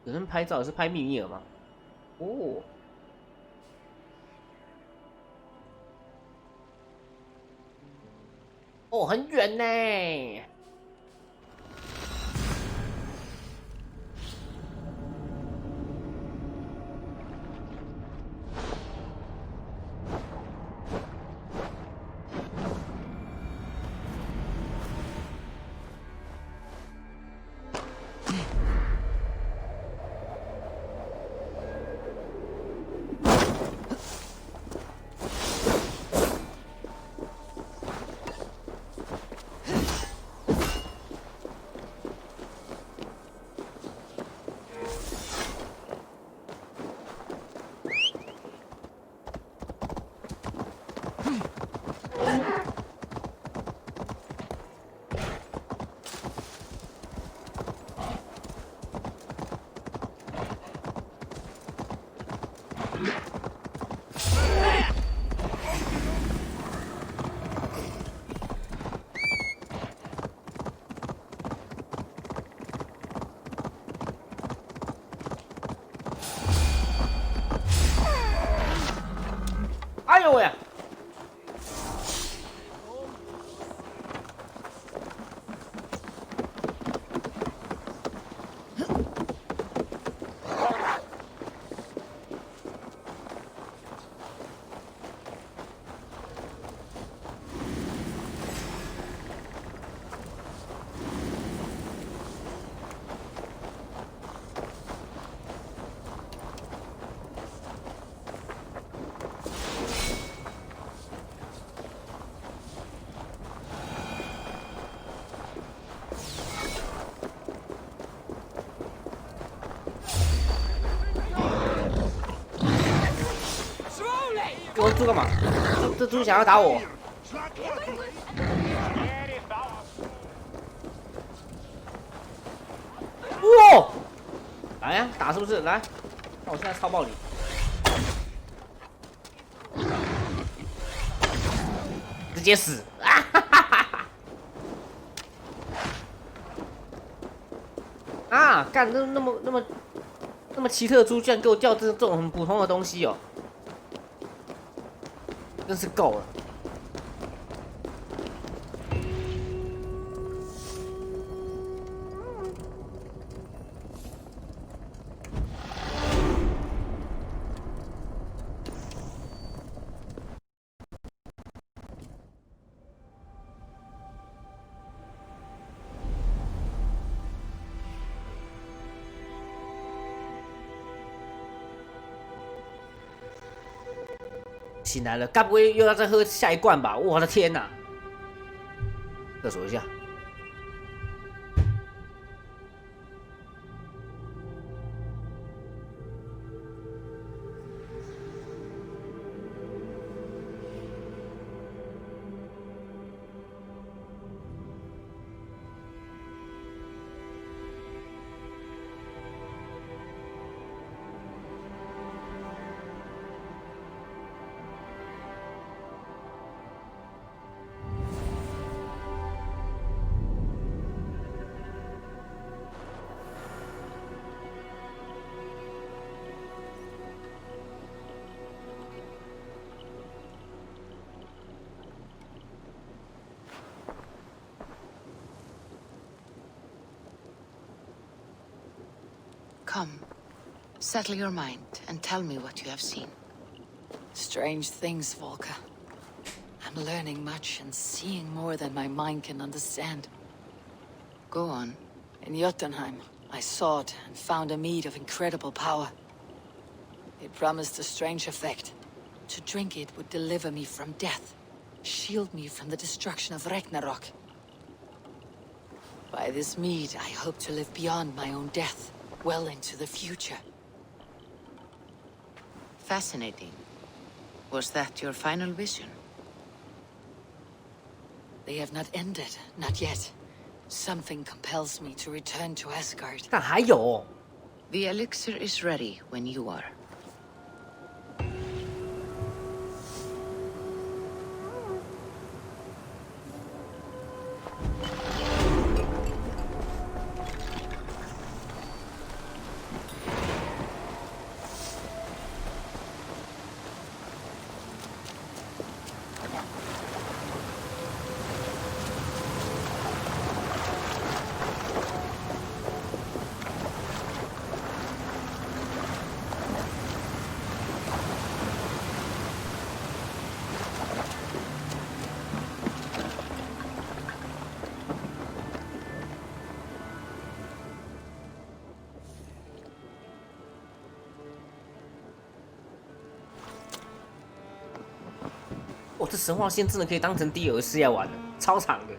有人拍照是拍密米尔吗？哦。哦，很远呢。哎呦喂！我猪干嘛？这猪想要打我！哇！来呀，打是不是？来，那我现在超爆你！直接死！啊哈哈哈哈！啊，干那么奇特的猪，居然给我叫这种很普通的东西哦！真是够了！醒来了，该不会又要再喝下一罐吧？我的天哪！厕所一下。Come, settle your mind and tell me what you have seen. Strange things, Volka. I'm learning much and seeing more than my mind can understand. Go on. In Jotunheim, I sought and found a mead of incredible power. It promised a strange effect. To drink it would deliver me from death, shield me from the destruction of Ragnarok. By this mead, I hope to live beyond my own death, well into the future. Fascinating. Was that your final vision? They have not ended, not yet. Something compels me to return to Asgard. 但还有 The elixir is ready when you are.我这神话线真的可以当成DLC来玩了，超长的。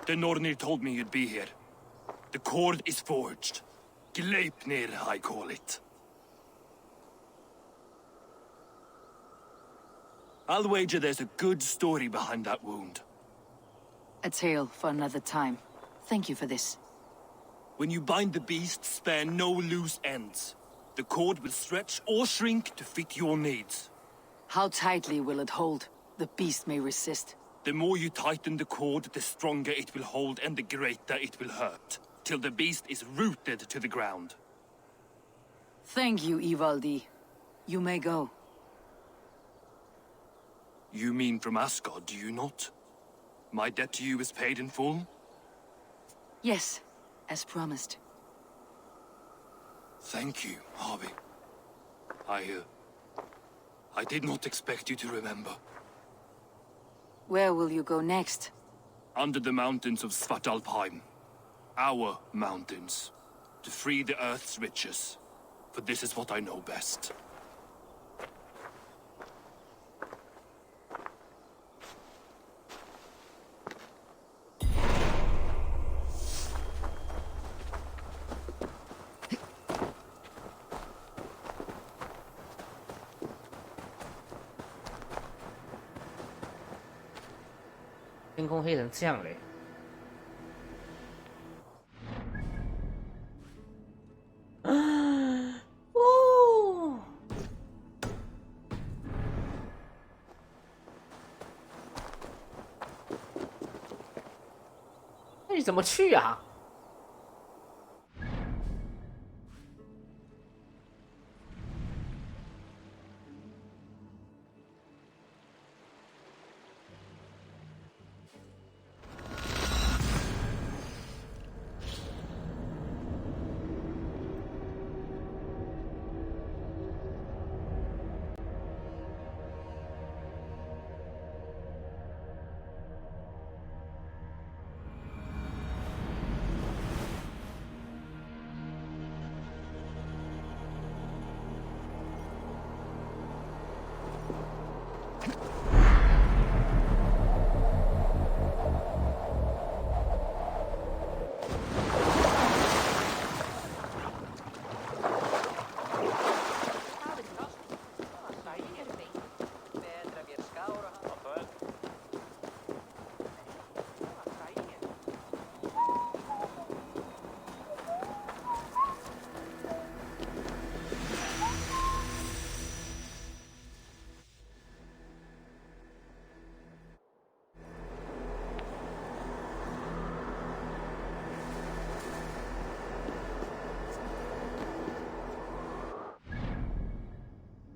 The Nornir told me you'd be here. The cord is forged. Gleipnir, I call it. I'll wager there's a good story behind that wound. A tale for another time. Thank you for this. When you bind the beast, spare no loose ends. The cord will stretch or shrink to fit your needs. How tightly will it hold? The beast may resist. The more you tighten the cord, the stronger it will hold and the greater it will hurt, till the beast is rooted to the ground. Thank you, Ivaldi. You may go. You mean from Asgard, do you not? My debt to you is paid in full? Yes, as promised. Thank you, Harvey. I did not expect you to remember. Where will you go next? Under the mountains of Svartalfheim. Our mountains. To free the Earth's riches. For this is what I know best.天空黑成这样嘞！哦，那你怎么去啊？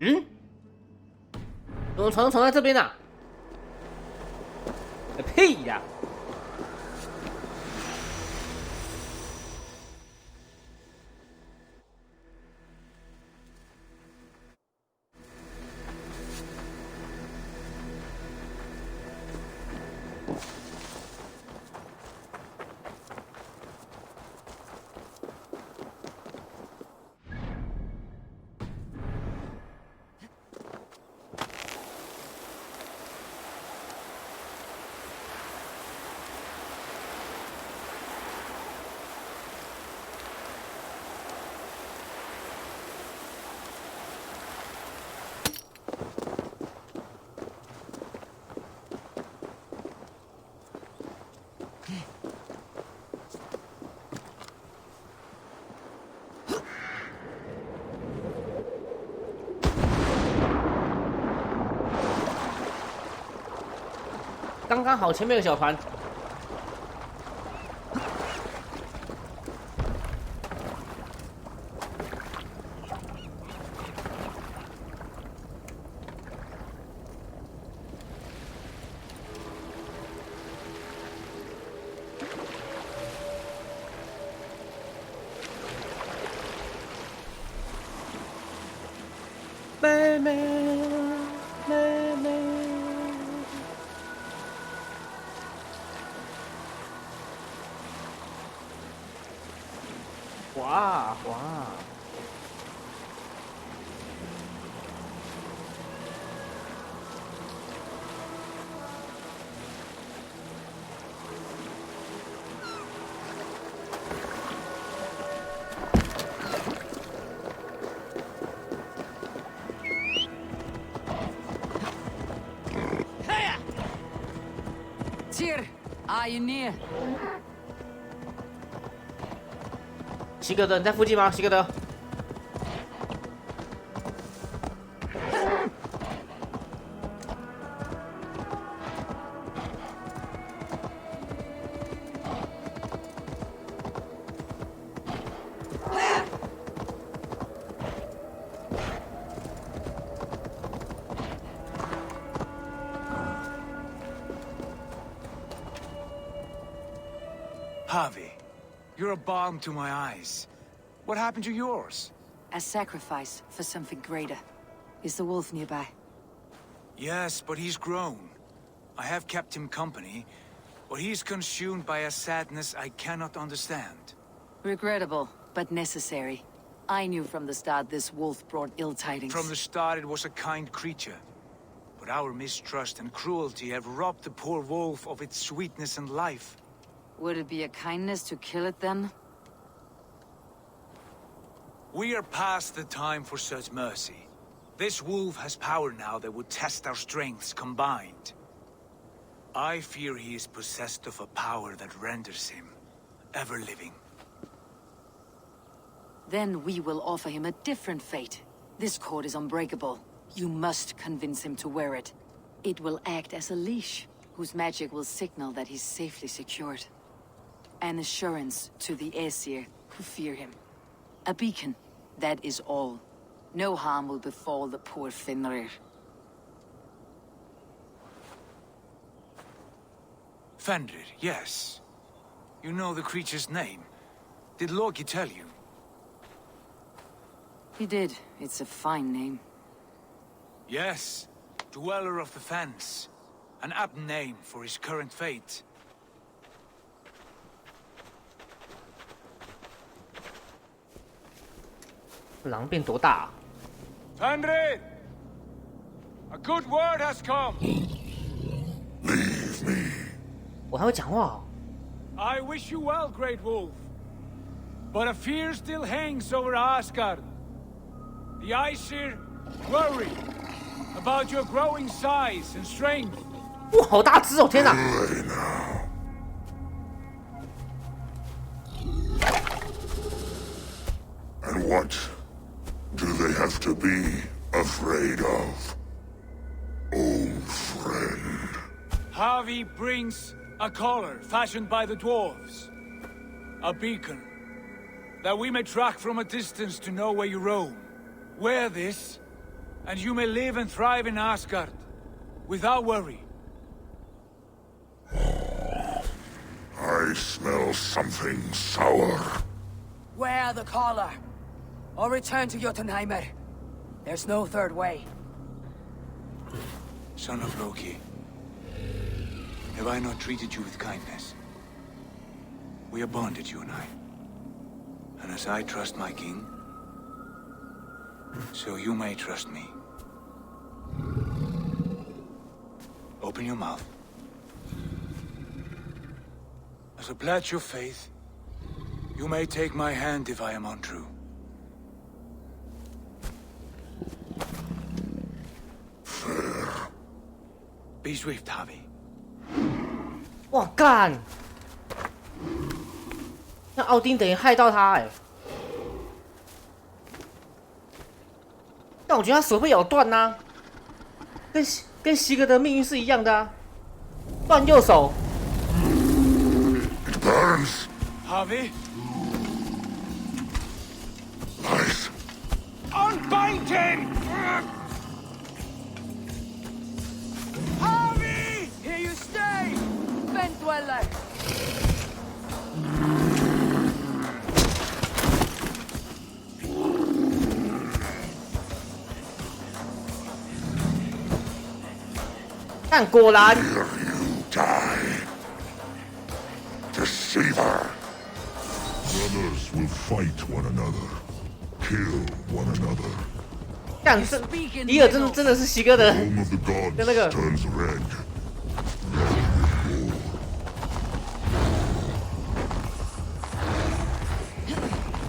嗯？怎么船在这边啊？屁呀！刚刚好，前面有小船。妹妹，妹妹。哇哇！Tyr, are you near? 希格德，你在附近吗？希格德。Javi, you're a balm to my eyes. What happened to yours? A sacrifice for something greater. Is the wolf nearby? Yes, but he's grown. I have kept him company, but he's consumed by a sadness I cannot understand. Regrettable, but necessary. I knew from the start this wolf brought ill tidings. From the start it was a kind creature. But our mistrust and cruelty have robbed the poor wolf of its sweetness and life. Would it be a kindness to kill it then? We are past the time for such mercy. This wolf has power now that would test our strengths combined. I fear he is possessed of a power that renders him ever-living. Then we will offer him a different fate. This cord is unbreakable. You must convince him to wear it. It will act as a leash, whose magic will signal that he's safely secured. An assurance to the Aesir who fear him. A beacon, that is all. No harm will befall the poor Fenrir. Fenrir, yes. You know the creature's name. Did Loki tell you? He did. It's a fine name. Yes. Dweller of the Fens. An apt name for his current fate. Fenrir! A good word has come! Leave me. 我还会讲话哦。I wish you well, Great Wolf. But a fear still hangs over Asgard. The Aesir worry about your growing size and strength. 哇，好大只哦！天哪！ Play now. And what do they have to be afraid of? Old friend. Javi brings a collar fashioned by the dwarves. A beacon. That we may track from a distance to know where you roam. Wear this, and you may live and thrive in Asgard, without worry. I smell something sour. Wear the collar, or return to Jotunheimer. There's no third way. Son of Loki, have I not treated you with kindness? We are bonded, you and I. And as I trust my king, so you may trust me. Open your mouth. As a pledge of faith, you may take my hand if I am untrue. Fair. Be swift, Harvey. 哇干！那奥丁等于害到他哎，但我觉得他手被咬断呐、跟席格的命运是一样的啊，断右手。It burns. Harvey? Nice. Unbind him! Harvey! Here you stay, Fen Dweller. 但果然 Here you die. Deceiver. Brothers will fight one another. Kill one another. 干这迪尔真的是席哥的 Home of the gods 跟那个 turns red.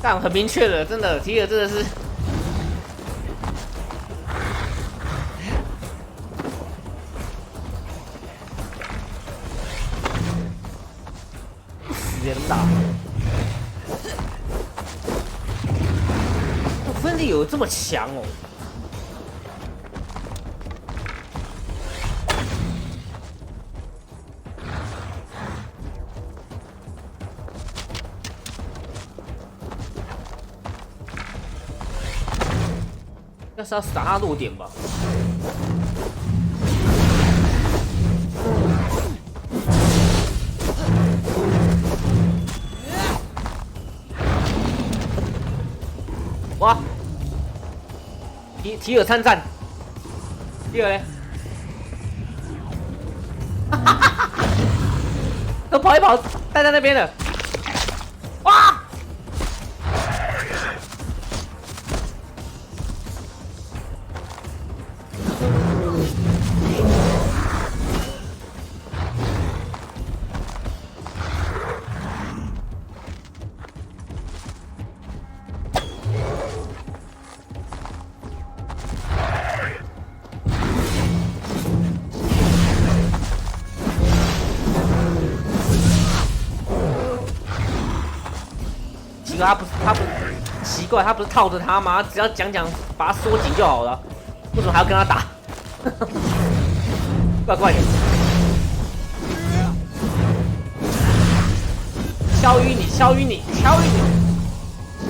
干很明确的，真的迪尔真的是。死也能打，分力有这么强哦？那是要杀他弱点吧？哇！提尔参战，提尔嘞？都跑一跑，待在那边了。哇！他不奇怪，他不是套着他吗？只要讲把他缩紧就好了，为什么还要跟他打？怪怪的。敲晕你，敲晕你，敲晕你！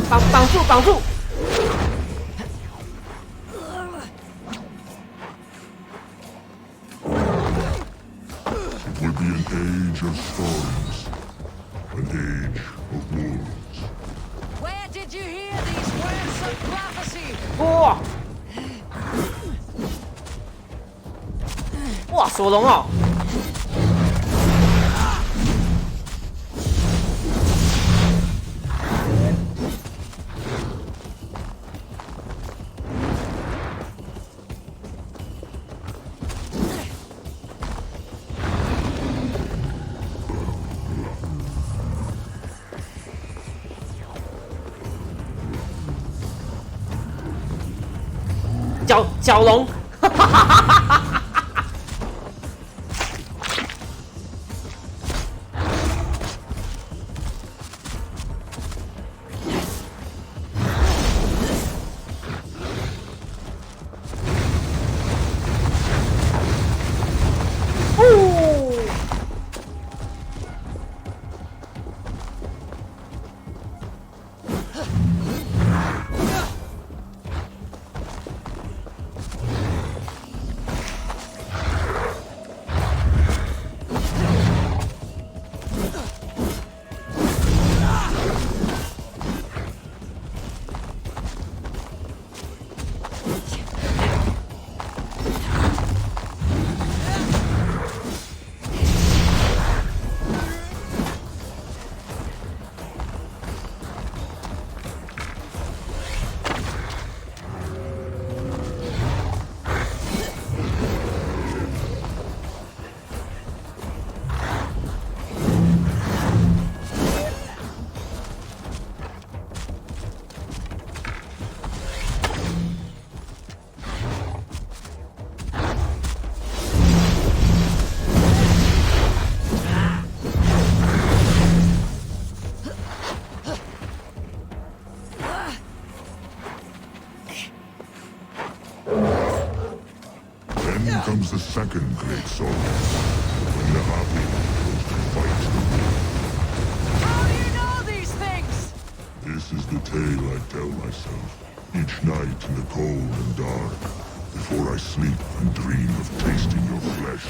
绑住！ It would be an age of storms, an age of wolves. Where did you hear these words of prophecy? 哇！哇，索隆哦！角龙，哈哈哈哈哈！ Then comes the second great sorrow, when the happy goes to fight the wolf. How do you know these things? This is the tale I tell myself, each night in the cold and dark, before I sleep and dream of tasting your flesh.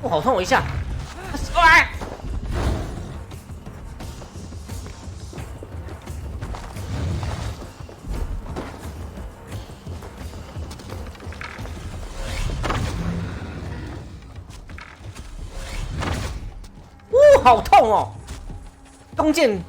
好痛我一下！哎！好痛哦！弓箭。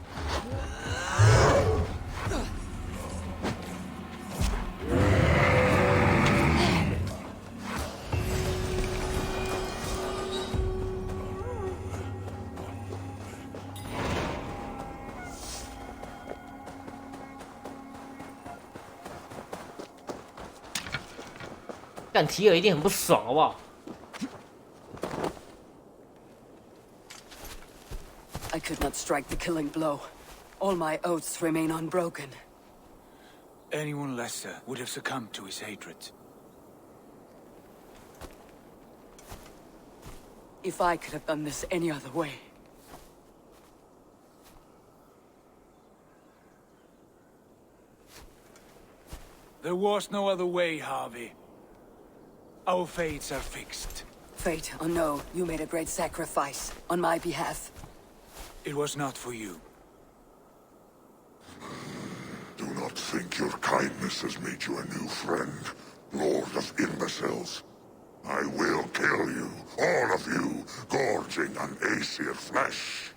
干提尔一定很不爽，好不好？ I could not strike the killing blow. All my oaths remain unbroken. Anyone lesser would have succumbed to his hatred. If I could have done this any other way. There was no other way, Harvey. Our fates are fixed. Fate, unknown, you made a great sacrifice on my behalf. It was not for you. Do not think your kindness has made you a new friend, Lord of Imbeciles. I will kill you, all of you, gorging on Aesir flesh.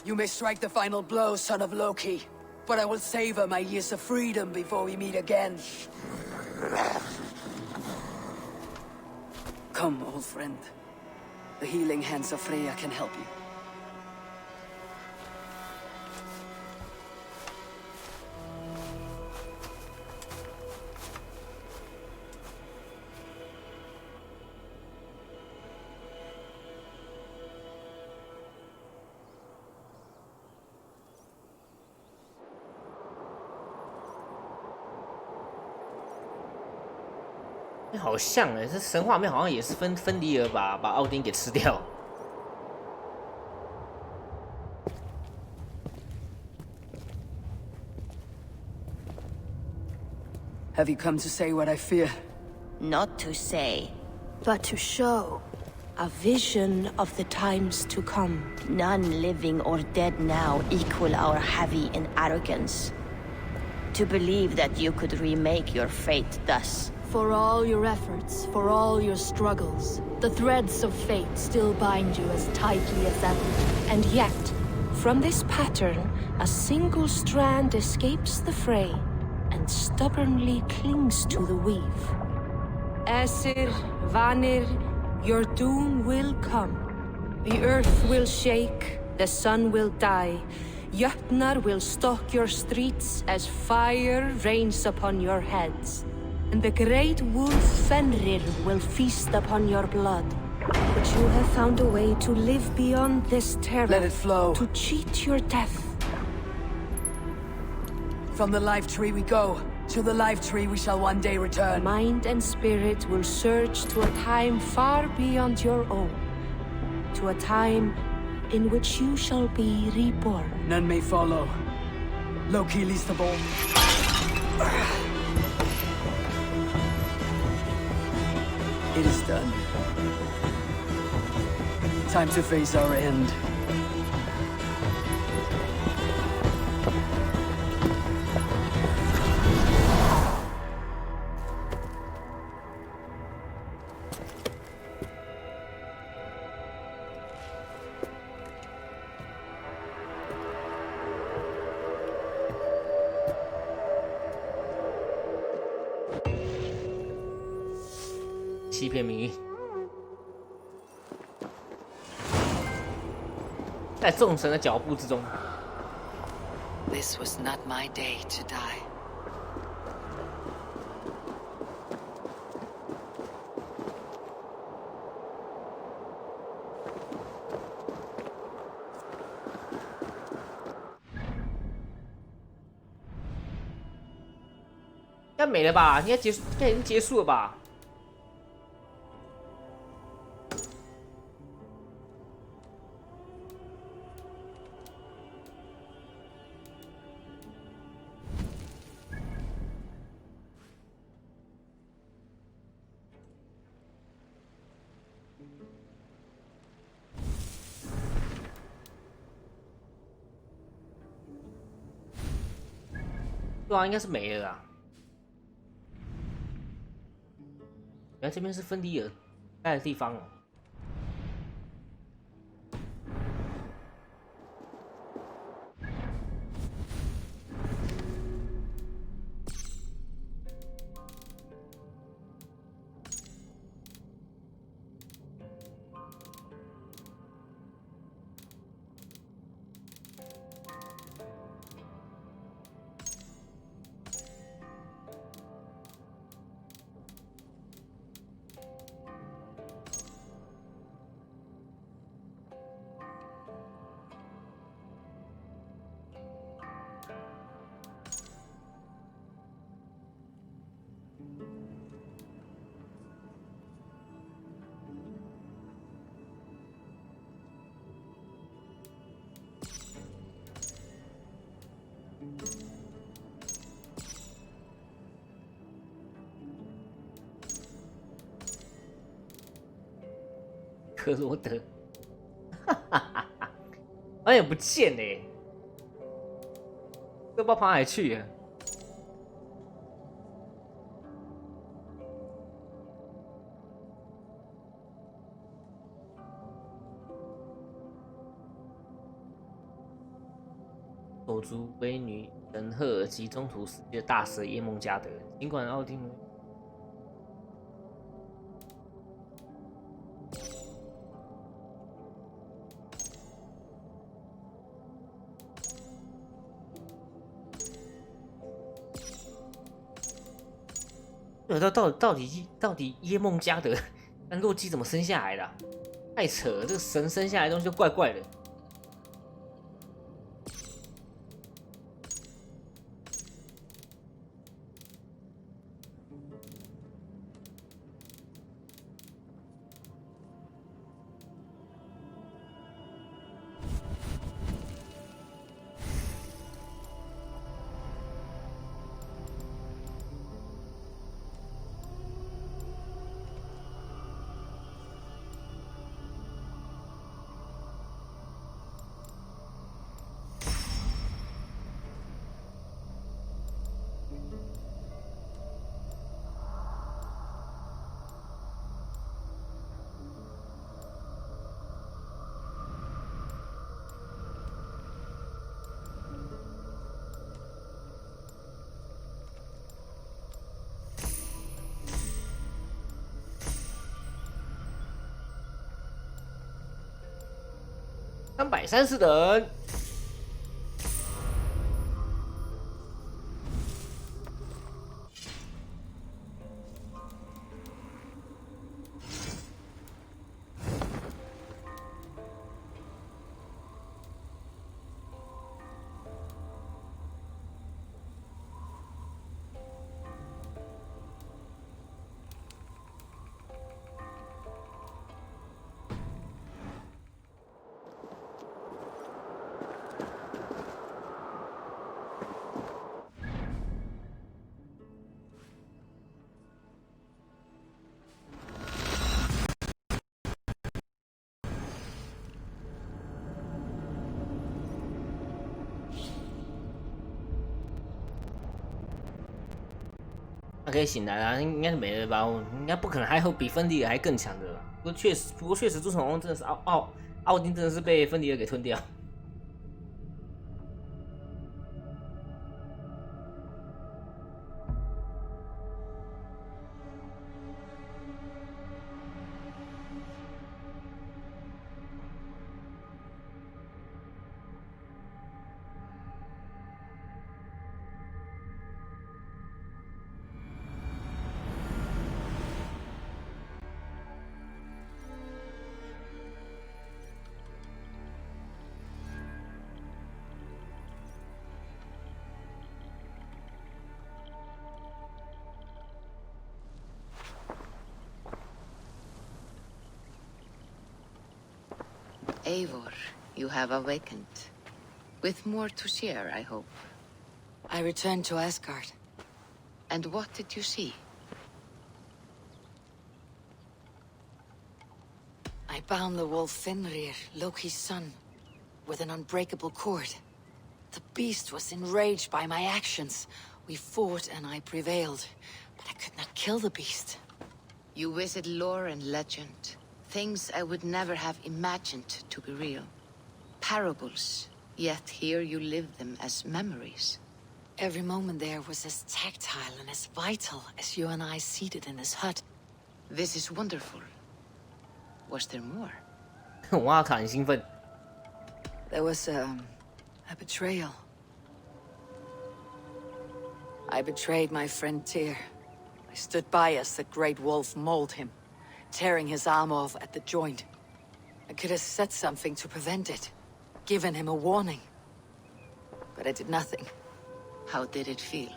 You may strike the final blow, son of Loki, but I will savor my years of freedom before we meet again. Come, old friend. The healing hands of Freya can help you.欸、好像哎，这神话里面好像也是芬迪尔把奥丁给吃掉。Have you come to say what I fear? Not to say, but to show. A vision of the times to come. None living or dead now equal our heavy in arrogance. To believe that you could remake your fate thus. For all your efforts, for all your struggles, the threads of fate still bind you as tightly as ever. And yet, from this pattern, a single strand escapes the fray and stubbornly clings to the weave. Aesir, Vanir, your doom will come. The earth will shake, the sun will die. Jötnar will stalk your streets as fire rains upon your heads. And the great wolf Fenrir will feast upon your blood. But you have found a way to live beyond this terror. Let it flow. To cheat your death. From the life tree we go. To the life tree we shall one day return. Mind and spirit will surge to a time far beyond your own. To a time in which you shall be reborn. None may follow. Loki leads the ball. It is done. Time to face our end. 欺骗命运。在众神的脚步之中。This was not my day to die. 应该没了吧？应该结束，应该已经结束了吧？对啊，应该是没了啦。原来这边是芬迪尔待的地方哦。克罗德，好像不见嘞，都不知道跑哪里去了。手足为女神赫尔及中途死去的大蛇耶梦加德，尽管奥丁。到底耶梦加德跟洛基怎么生下来的、啊？太扯了，这个神生下来的东西就怪怪的。330等。他可以醒来啊，应该是没了吧？应该不可能还有比芬迪尔还更强的了。不过确实，诸神王真的是奥丁真的是被芬迪尔给吞掉。Eivor, you have awakened. With more to share, I hope. I returned to Asgard. And what did you see? I bound the wolf Fenrir, Loki's son, with an unbreakable cord. The beast was enraged by my actions. We fought and I prevailed, but I could not kill the beast. You visit lore and legend. Things I would never have imagined to be real. Parables, yet here you live them as memories. Every moment there was as tactile and as vital as you and I seated in this hut. This is wonderful. Was there more? 哇卡很兴奋。There was a betrayal. I betrayed my friend Tyr. I stood by as the great wolf mauled him, tearing his arm off at the joint. I could have said something to prevent it, given him a warning. But I did nothing. How did it feel?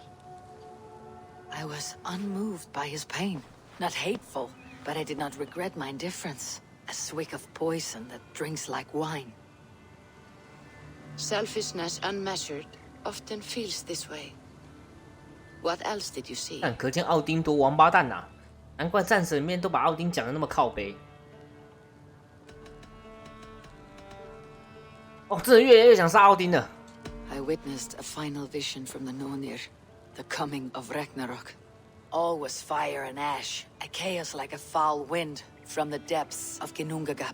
I was unmoved by his pain. Not hateful, but I did not regret my indifference. A swig of poison that drinks like wine. Selfishness unmeasured often feels this way. What else did you see? 但可见奥丁多王八蛋呐、难怪战神里面都把奥丁讲的那么靠背。哦，真的越来越想杀奥丁了。I witnessed a final vision from the Nornir, the coming of Ragnarok. All was fire and ash, a chaos like a foul wind from the depths of Ginnungagap.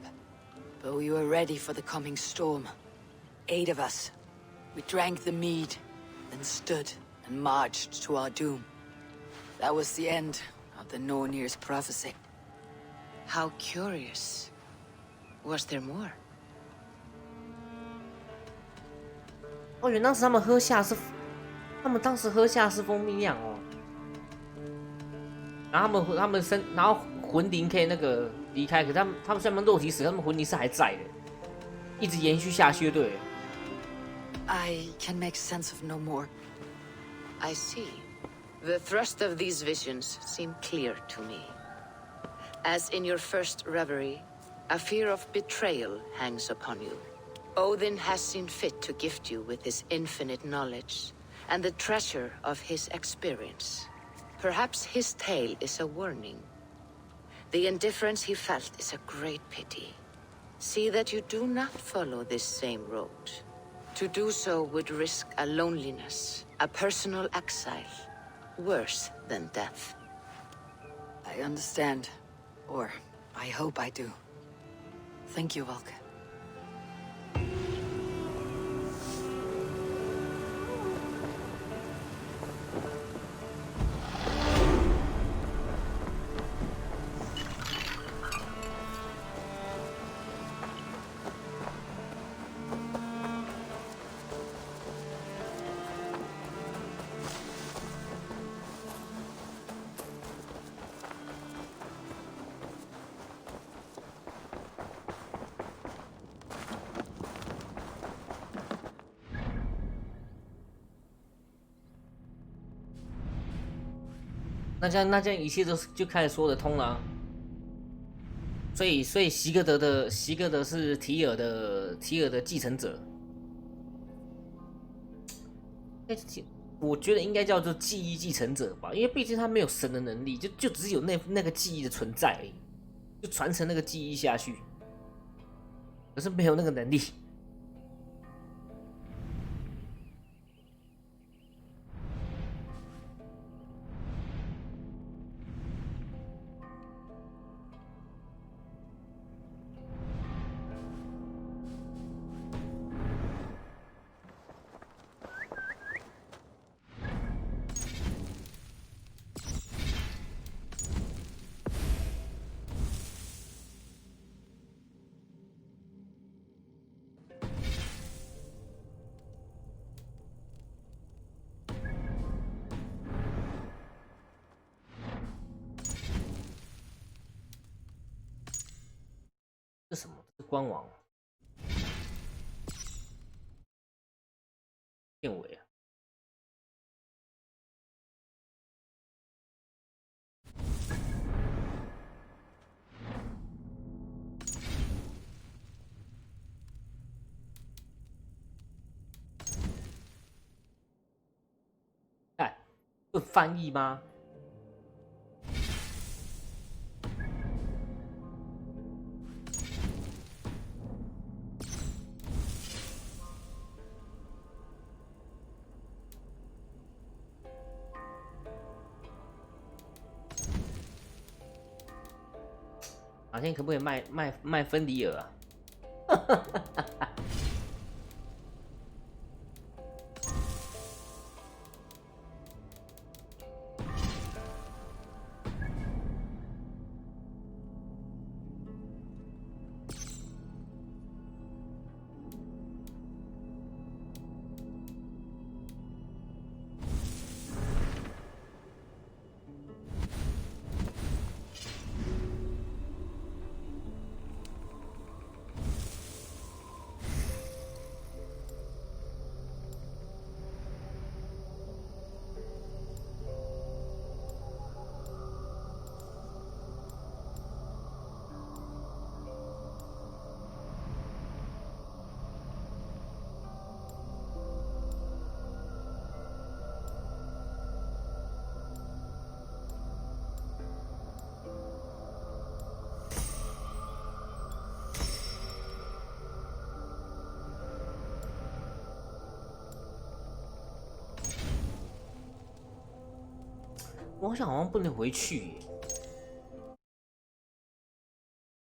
But we were ready for the coming storm. 8 of us. We drank the mead, then stood and marched to our doom. That was the end of the Nornir's prophecy. How curious. Was there more? 哦，原来当时他们喝下是，他们当时喝下是蜂蜜酿哦。然后然后魂灵可以那个离开，可他们虽然肉体死，他们魂灵是还在的，一直延续下去，对。I can make sense of no more. I see. The thrust of these visions seem clear to me. As in your first reverie, a fear of betrayal hangs upon you. Odin has seen fit to gift you with his infinite knowledge and the treasure of his experience. Perhaps his tale is a warning. The indifference he felt is a great pity. See that you do not follow this same road. To do so would risk a loneliness, a personal exile, worse than death. I understand. Or, I hope I do. Thank you, Volker. 那这样一切就开始说得通了、啊。所以席格德是提尔的继承者。我觉得应该叫做记忆继承者吧，因为毕竟他没有神的能力，就只有那个记忆的存在而已，就传承那个记忆下去，可是没有那个能力。这什么？这是官网片尾啊！会翻译吗？好像可不可以卖芬迪尔啊？我好像不能回去耶，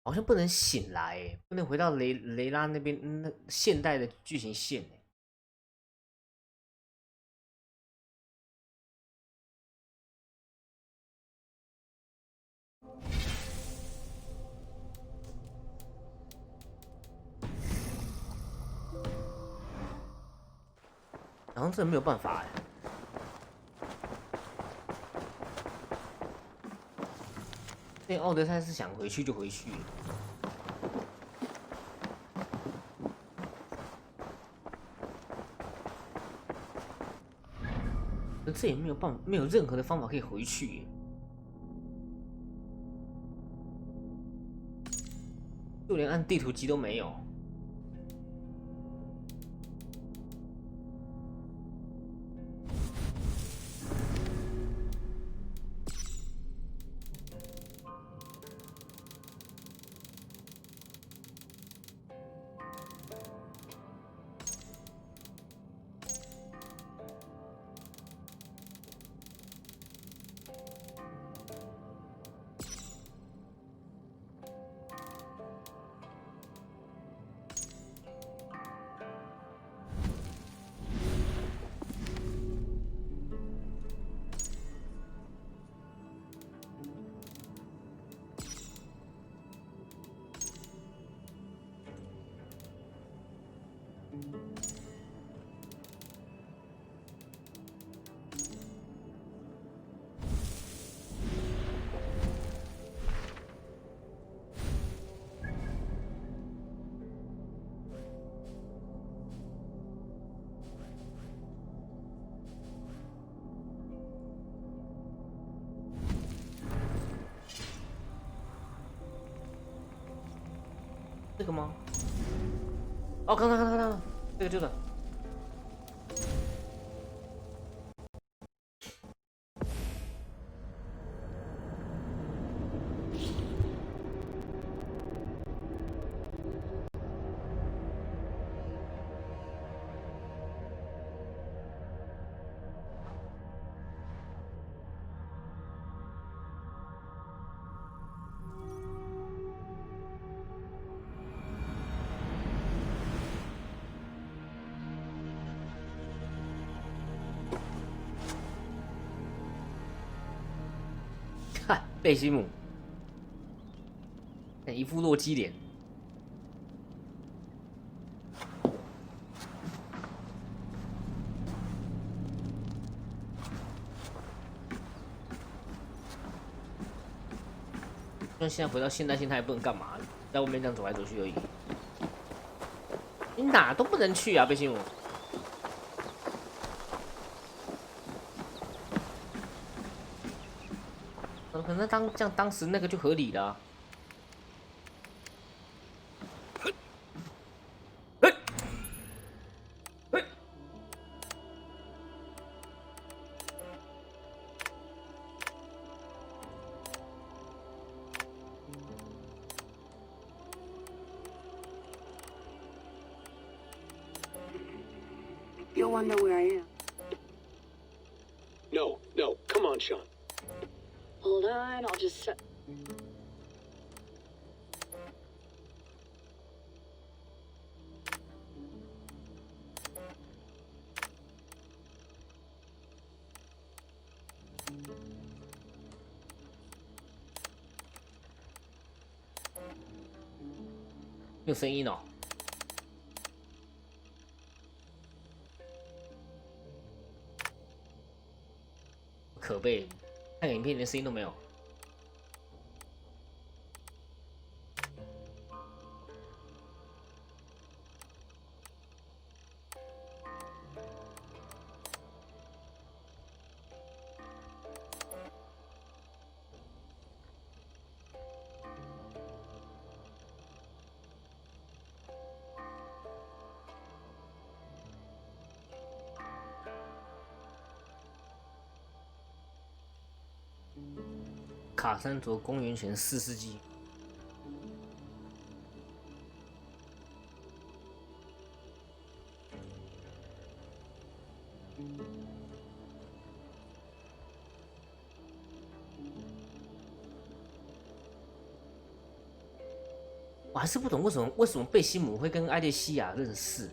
好像不能醒来耶，不能回到雷拉那边那现代的剧情线耶。好像真的没有办法哎。所以奥德赛是想回去就回去。可这也没有办法，没有任何的方法可以回去耶，就连按地图机都没有。这个吗？哦，看，这个就是。贝西姆，一副弱鸡脸。那现在回到现代性，他也不能干嘛，在外面这样走来走去而已。你哪都不能去啊，贝西姆。可能当时那个就合理了啊。one know where I am? No, come on, Sean. Hold on, I'll just set... 有声音哦。可悲，看影片连声音都没有。卡山卓，公元前4世纪。我还是不懂为什么贝西姆会跟艾列西亚认识。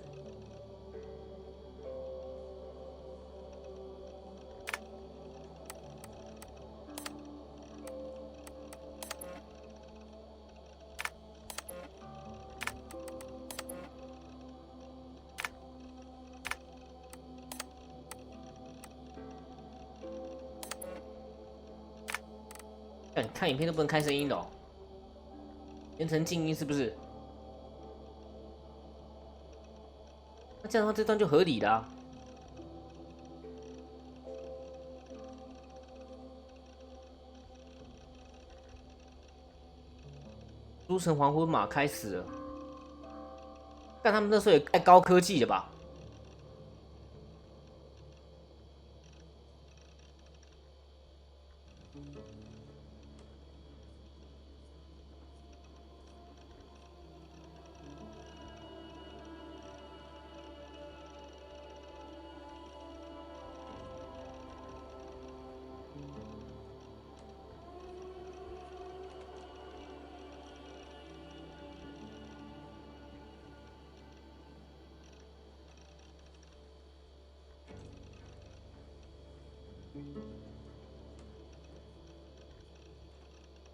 看影片都不能开声音的哦，变成静音是不是？那这样的话，这段就合理了啊。诸神黄昏马开始了，但他们那时候也太高科技了吧？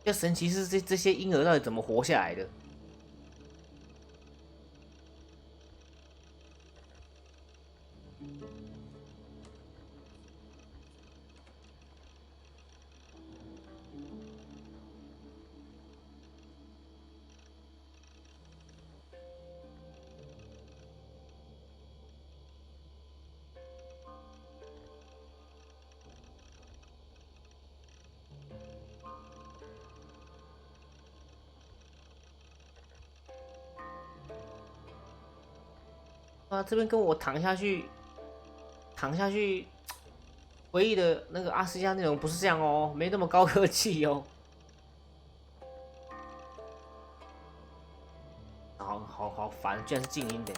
要神奇是这些婴儿到底怎么活下来的？啊，这边跟我躺下去回忆的那个阿斯加内容不是这样哦，没那么高科技哦。好烦，居然是静音的。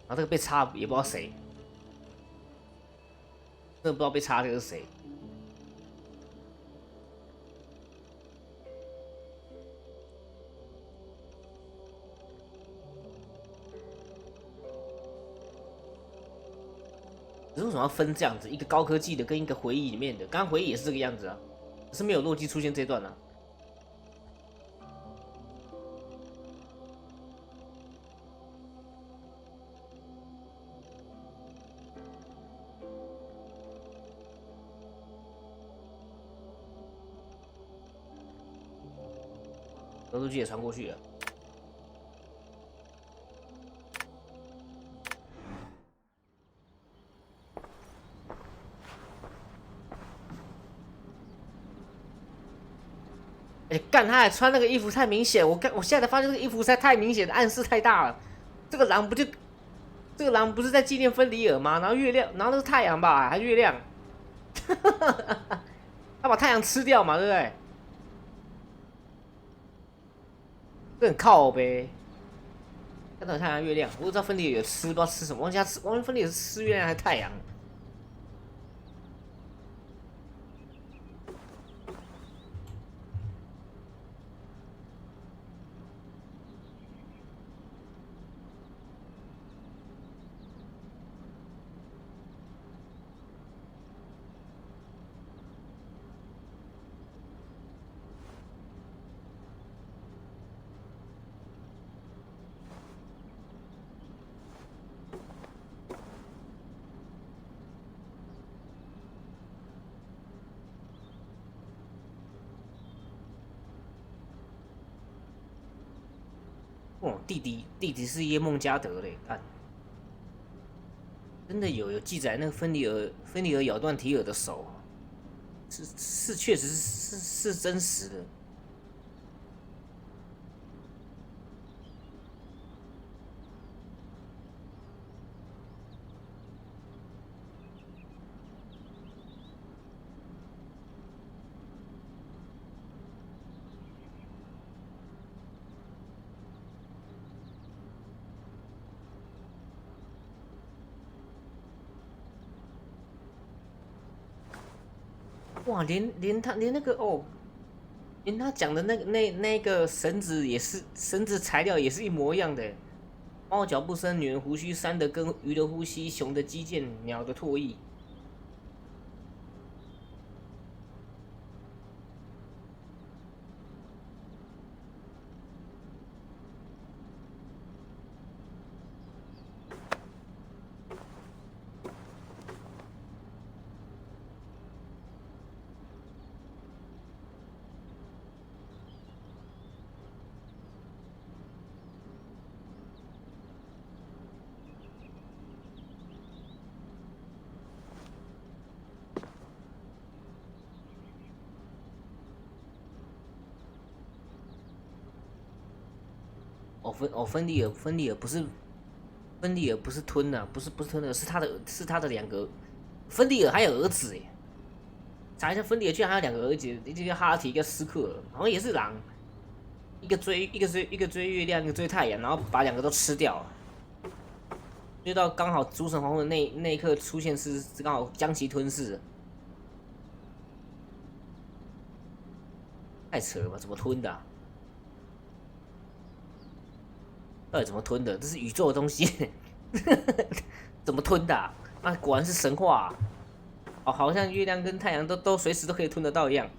然后这个被插也不知道谁。真的不知道被插这个是谁。只是为什么要分这样子？一个高科技的跟一个回忆里面的，刚刚回忆也是这个样子啊，只是没有洛基出现这段啊。合作机也传过去了。哎，干！他还穿那个衣服太明显，我现在才发现这个衣服实在太明显，暗示太大了。这个狼不就这个狼不是在纪念芬里尔吗？然后月亮，然后那是太阳吧，还是月亮？他把太阳吃掉嘛，对不对？这很靠呗。看到太阳、月亮，我不知道芬里尔有吃，不知道吃什么，忘记芬里尔是吃月亮还是太阳？哦，弟弟是耶梦加德嘞，看，真的有记载，那个芬里尔咬断提尔的手，确实是真实的。哇，连他那个哦，连他讲的那个绳子材料也是一模一样的。猫脚步声，女人胡须，山的根，鱼的呼吸，熊的肌腱，鸟的唾液。芬里尔不是吞的，不是吞的，是他的两个。芬里尔还有儿子哎，查一下，芬里尔居然还有两个儿子，一个叫哈提，一个斯克尔，好像也是狼，一个追月亮，一个追太阳，然后把两个都吃掉了。追到刚好诸神黄昏的那一刻出现是刚好将其吞噬了，太扯了吧？怎么吞的啊？到底怎么吞的？这是宇宙的东西，怎么吞的啊？啊，果然是神话啊！哦，好像月亮跟太阳都随时都可以吞得到一样。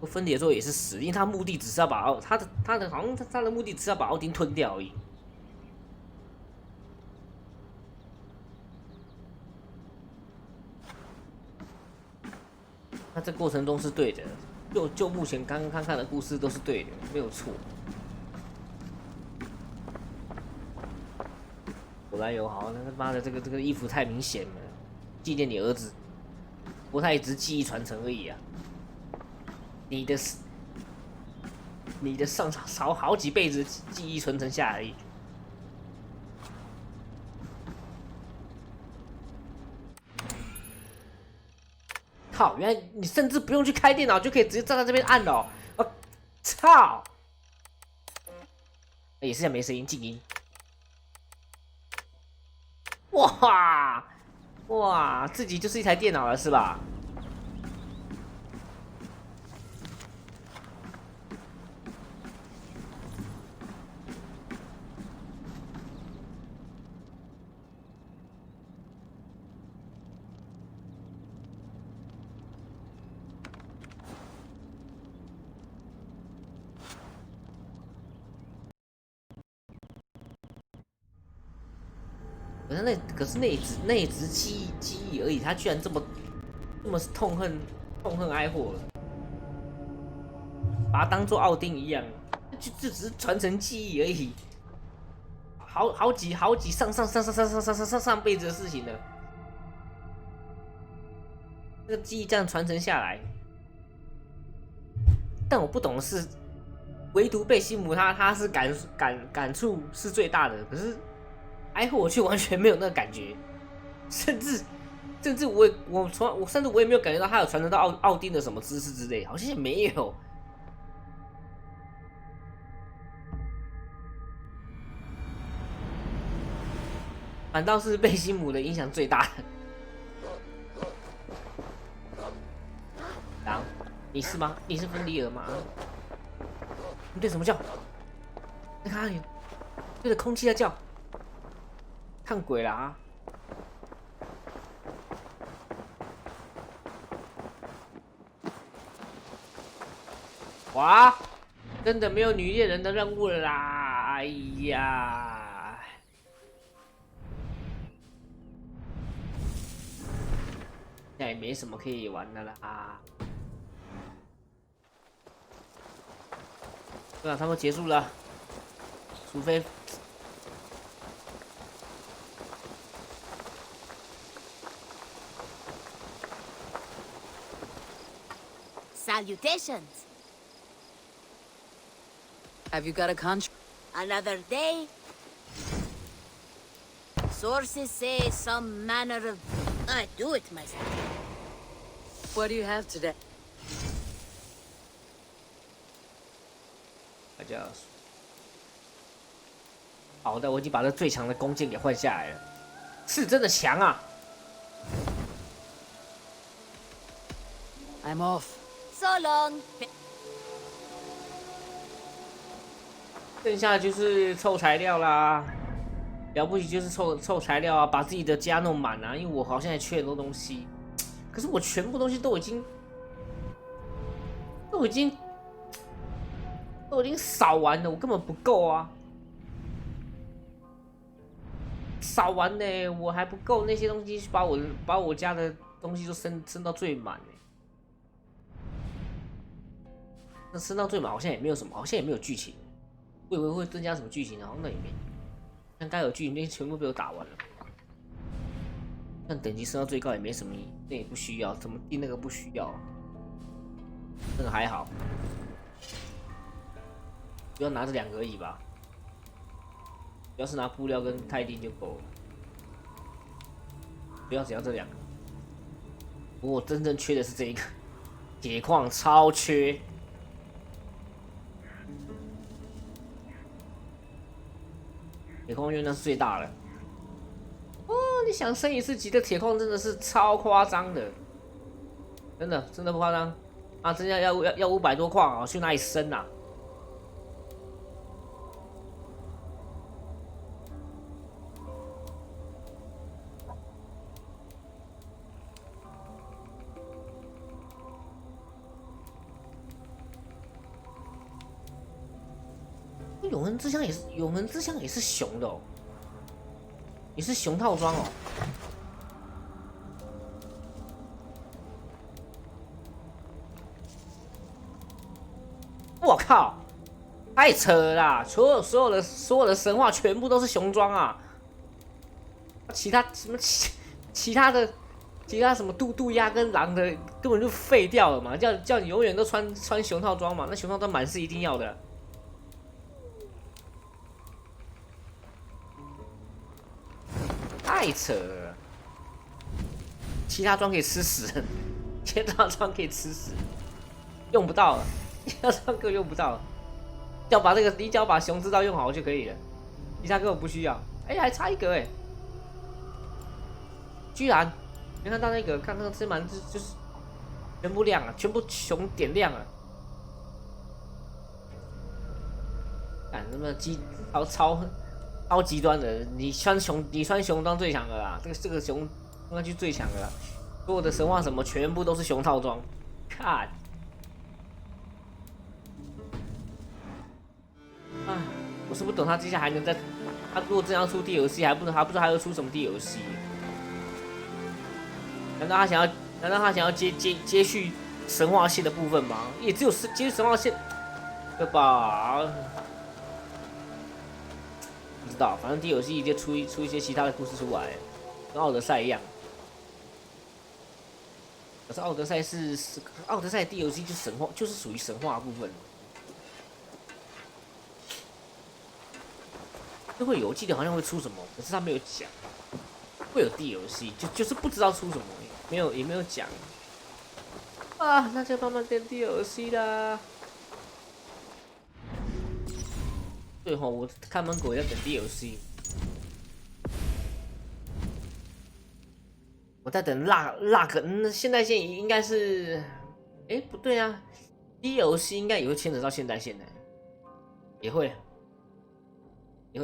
芬里尔说也是死，因为他目的只是要把他的好像他的目的只是要把奥丁吞掉而已。那这过程中是对的。就目前刚刚看的故事都是对的，没有错。有来有好，那他妈的这个衣服太明显了，纪念你儿子，不过他也只是记忆传承而已啊。你的上好几辈子记忆传承下来而已。靠！原来你甚至不用去开电脑就可以直接站在这边按哦！我操！也是没声音，静音。哇，自己就是一台电脑了是吧？可是那一只记忆而已，他居然这么痛恨哀霍了，把它当做奥丁一样，就只是传承记忆而已，好几上辈子的事情了，这个记忆这样传承下来，但我不懂的是，唯独贝西姆他是感触是最大的，可是埃霍我却完全没有那个感觉，甚至我甚至我也没有感觉到他有传承到奥丁的什么知识之类，好像也没有。反倒是贝西姆的影响最大的。狼，你是吗？你是芬里尔吗？你对什么叫？在哪里？对着空气在叫。看鬼了啊！哇，真的没有女猎人的任务了啦！哎呀，现在也没什么可以玩的啦。对啊，他们结束了，除非Salutations. Have you got a contract? Another day. Sources say some manner of... I do it myself. What do you have today? 大家好的，我已经把这最强的弓箭给换下来了，是真的强啊！ I'm off. So long. 剩下就是凑材料啦，了不起就是凑材料啊，把自己的家弄满啊，因为我好像也缺很多东西，可是我全部东西都已经扫完了，我根本不够啊！扫完呢，我还不够，那些东西把我家的东西都升到最满呢。那升到最满好像也没有什么，好像也没有剧情。我以为会增加什么剧情，然后那也没。但该有剧情那些全部被我打完了。但等级升到最高也没什么，那也不需要，怎么定那个不需要？那个还好。 主要拿这2个而已吧，主要是拿布料跟钛钉就够了，主要只要这2个。不过我真正缺的是这一个，铁矿超缺。铁矿因为那是最大的。哦，你想升1次级的铁矿真的是超夸张的，真的不夸张啊！真的要500多矿啊，去哪里升啊？ 永恒之乡也是熊的哦，也是熊套装哦。我靠，太扯了啦！所有的神话全部都是熊装啊！其他什么渡鸦跟狼的根本就废掉了嘛，叫你永远都穿熊套装嘛，那熊套装满是一定要的。 太扯了，其他装可以吃屎，其他装可以吃屎，用不到了，其他装根本用不到了，你只要把熊之道用好就可以了，其他根本不需要。哎，还差1个哎，居然没看到那个，看那个吃满就是全部亮了，全部熊点亮了，看那么超极端的，你穿熊装最强的啦，这个熊应该去最强的啦，所有的神话什么全部都是熊套装，看，哎，我是不懂他接下来还能他如果真要出 DLC， 还不知道还会出什么 DLC？ 难道他想要接续神话线的部分吗？也只有接续神话线，对吧？ 不知道，反正 DLC 就出一些其他的故事出来，跟奥德赛一样。可是奥德赛 DLC 就神话，就是属于神话的部分。就会有，我记得好像会出什么，可是他没有讲，会有 DLC，就是不知道出什么，也没有讲。啊，那就慢慢等 DLC 啦。对吼，我看门狗要等 DLC。我在等那个，现代线应该是，哎，不对啊 ，DLC 应该也会牵扯到现代线的，也会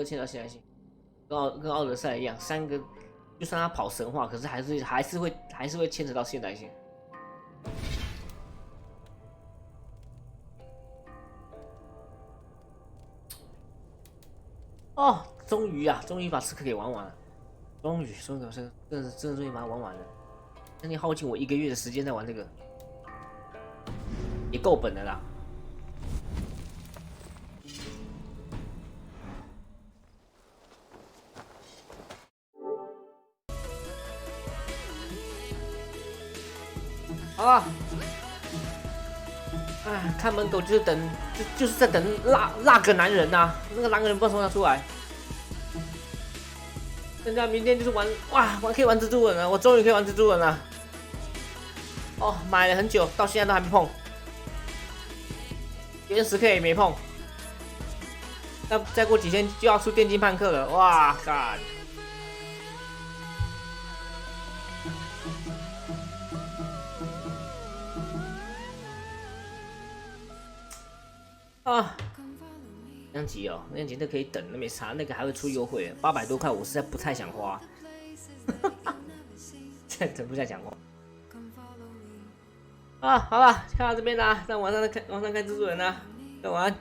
牵扯到现代线，跟奥德赛一样，3个，就算他跑神话，可是还是会牵扯到现代线。哦，终于把刺客给玩完了。终于把这个，真的终于把它玩完了。那你耗尽我1个月的时间在玩这个，也够本的啦。好了，哎，看门狗就是等，就是在等那个男人呐、啊，那个男人不知道从哪出来。人家明天就是玩哇，可以玩蜘蛛人了，我终于可以玩蜘蛛人了。哦，买了很久，到现在都还没碰，原10K也没碰。那再过几天就要出电竞叛客了，哇干！啊！那集哦，那集都可以等，那没差，那个还会出优惠，800多块，我实在不太想花。真不想讲话。啊，好了，看到这边啦，那晚上看蜘蛛人啦，看完。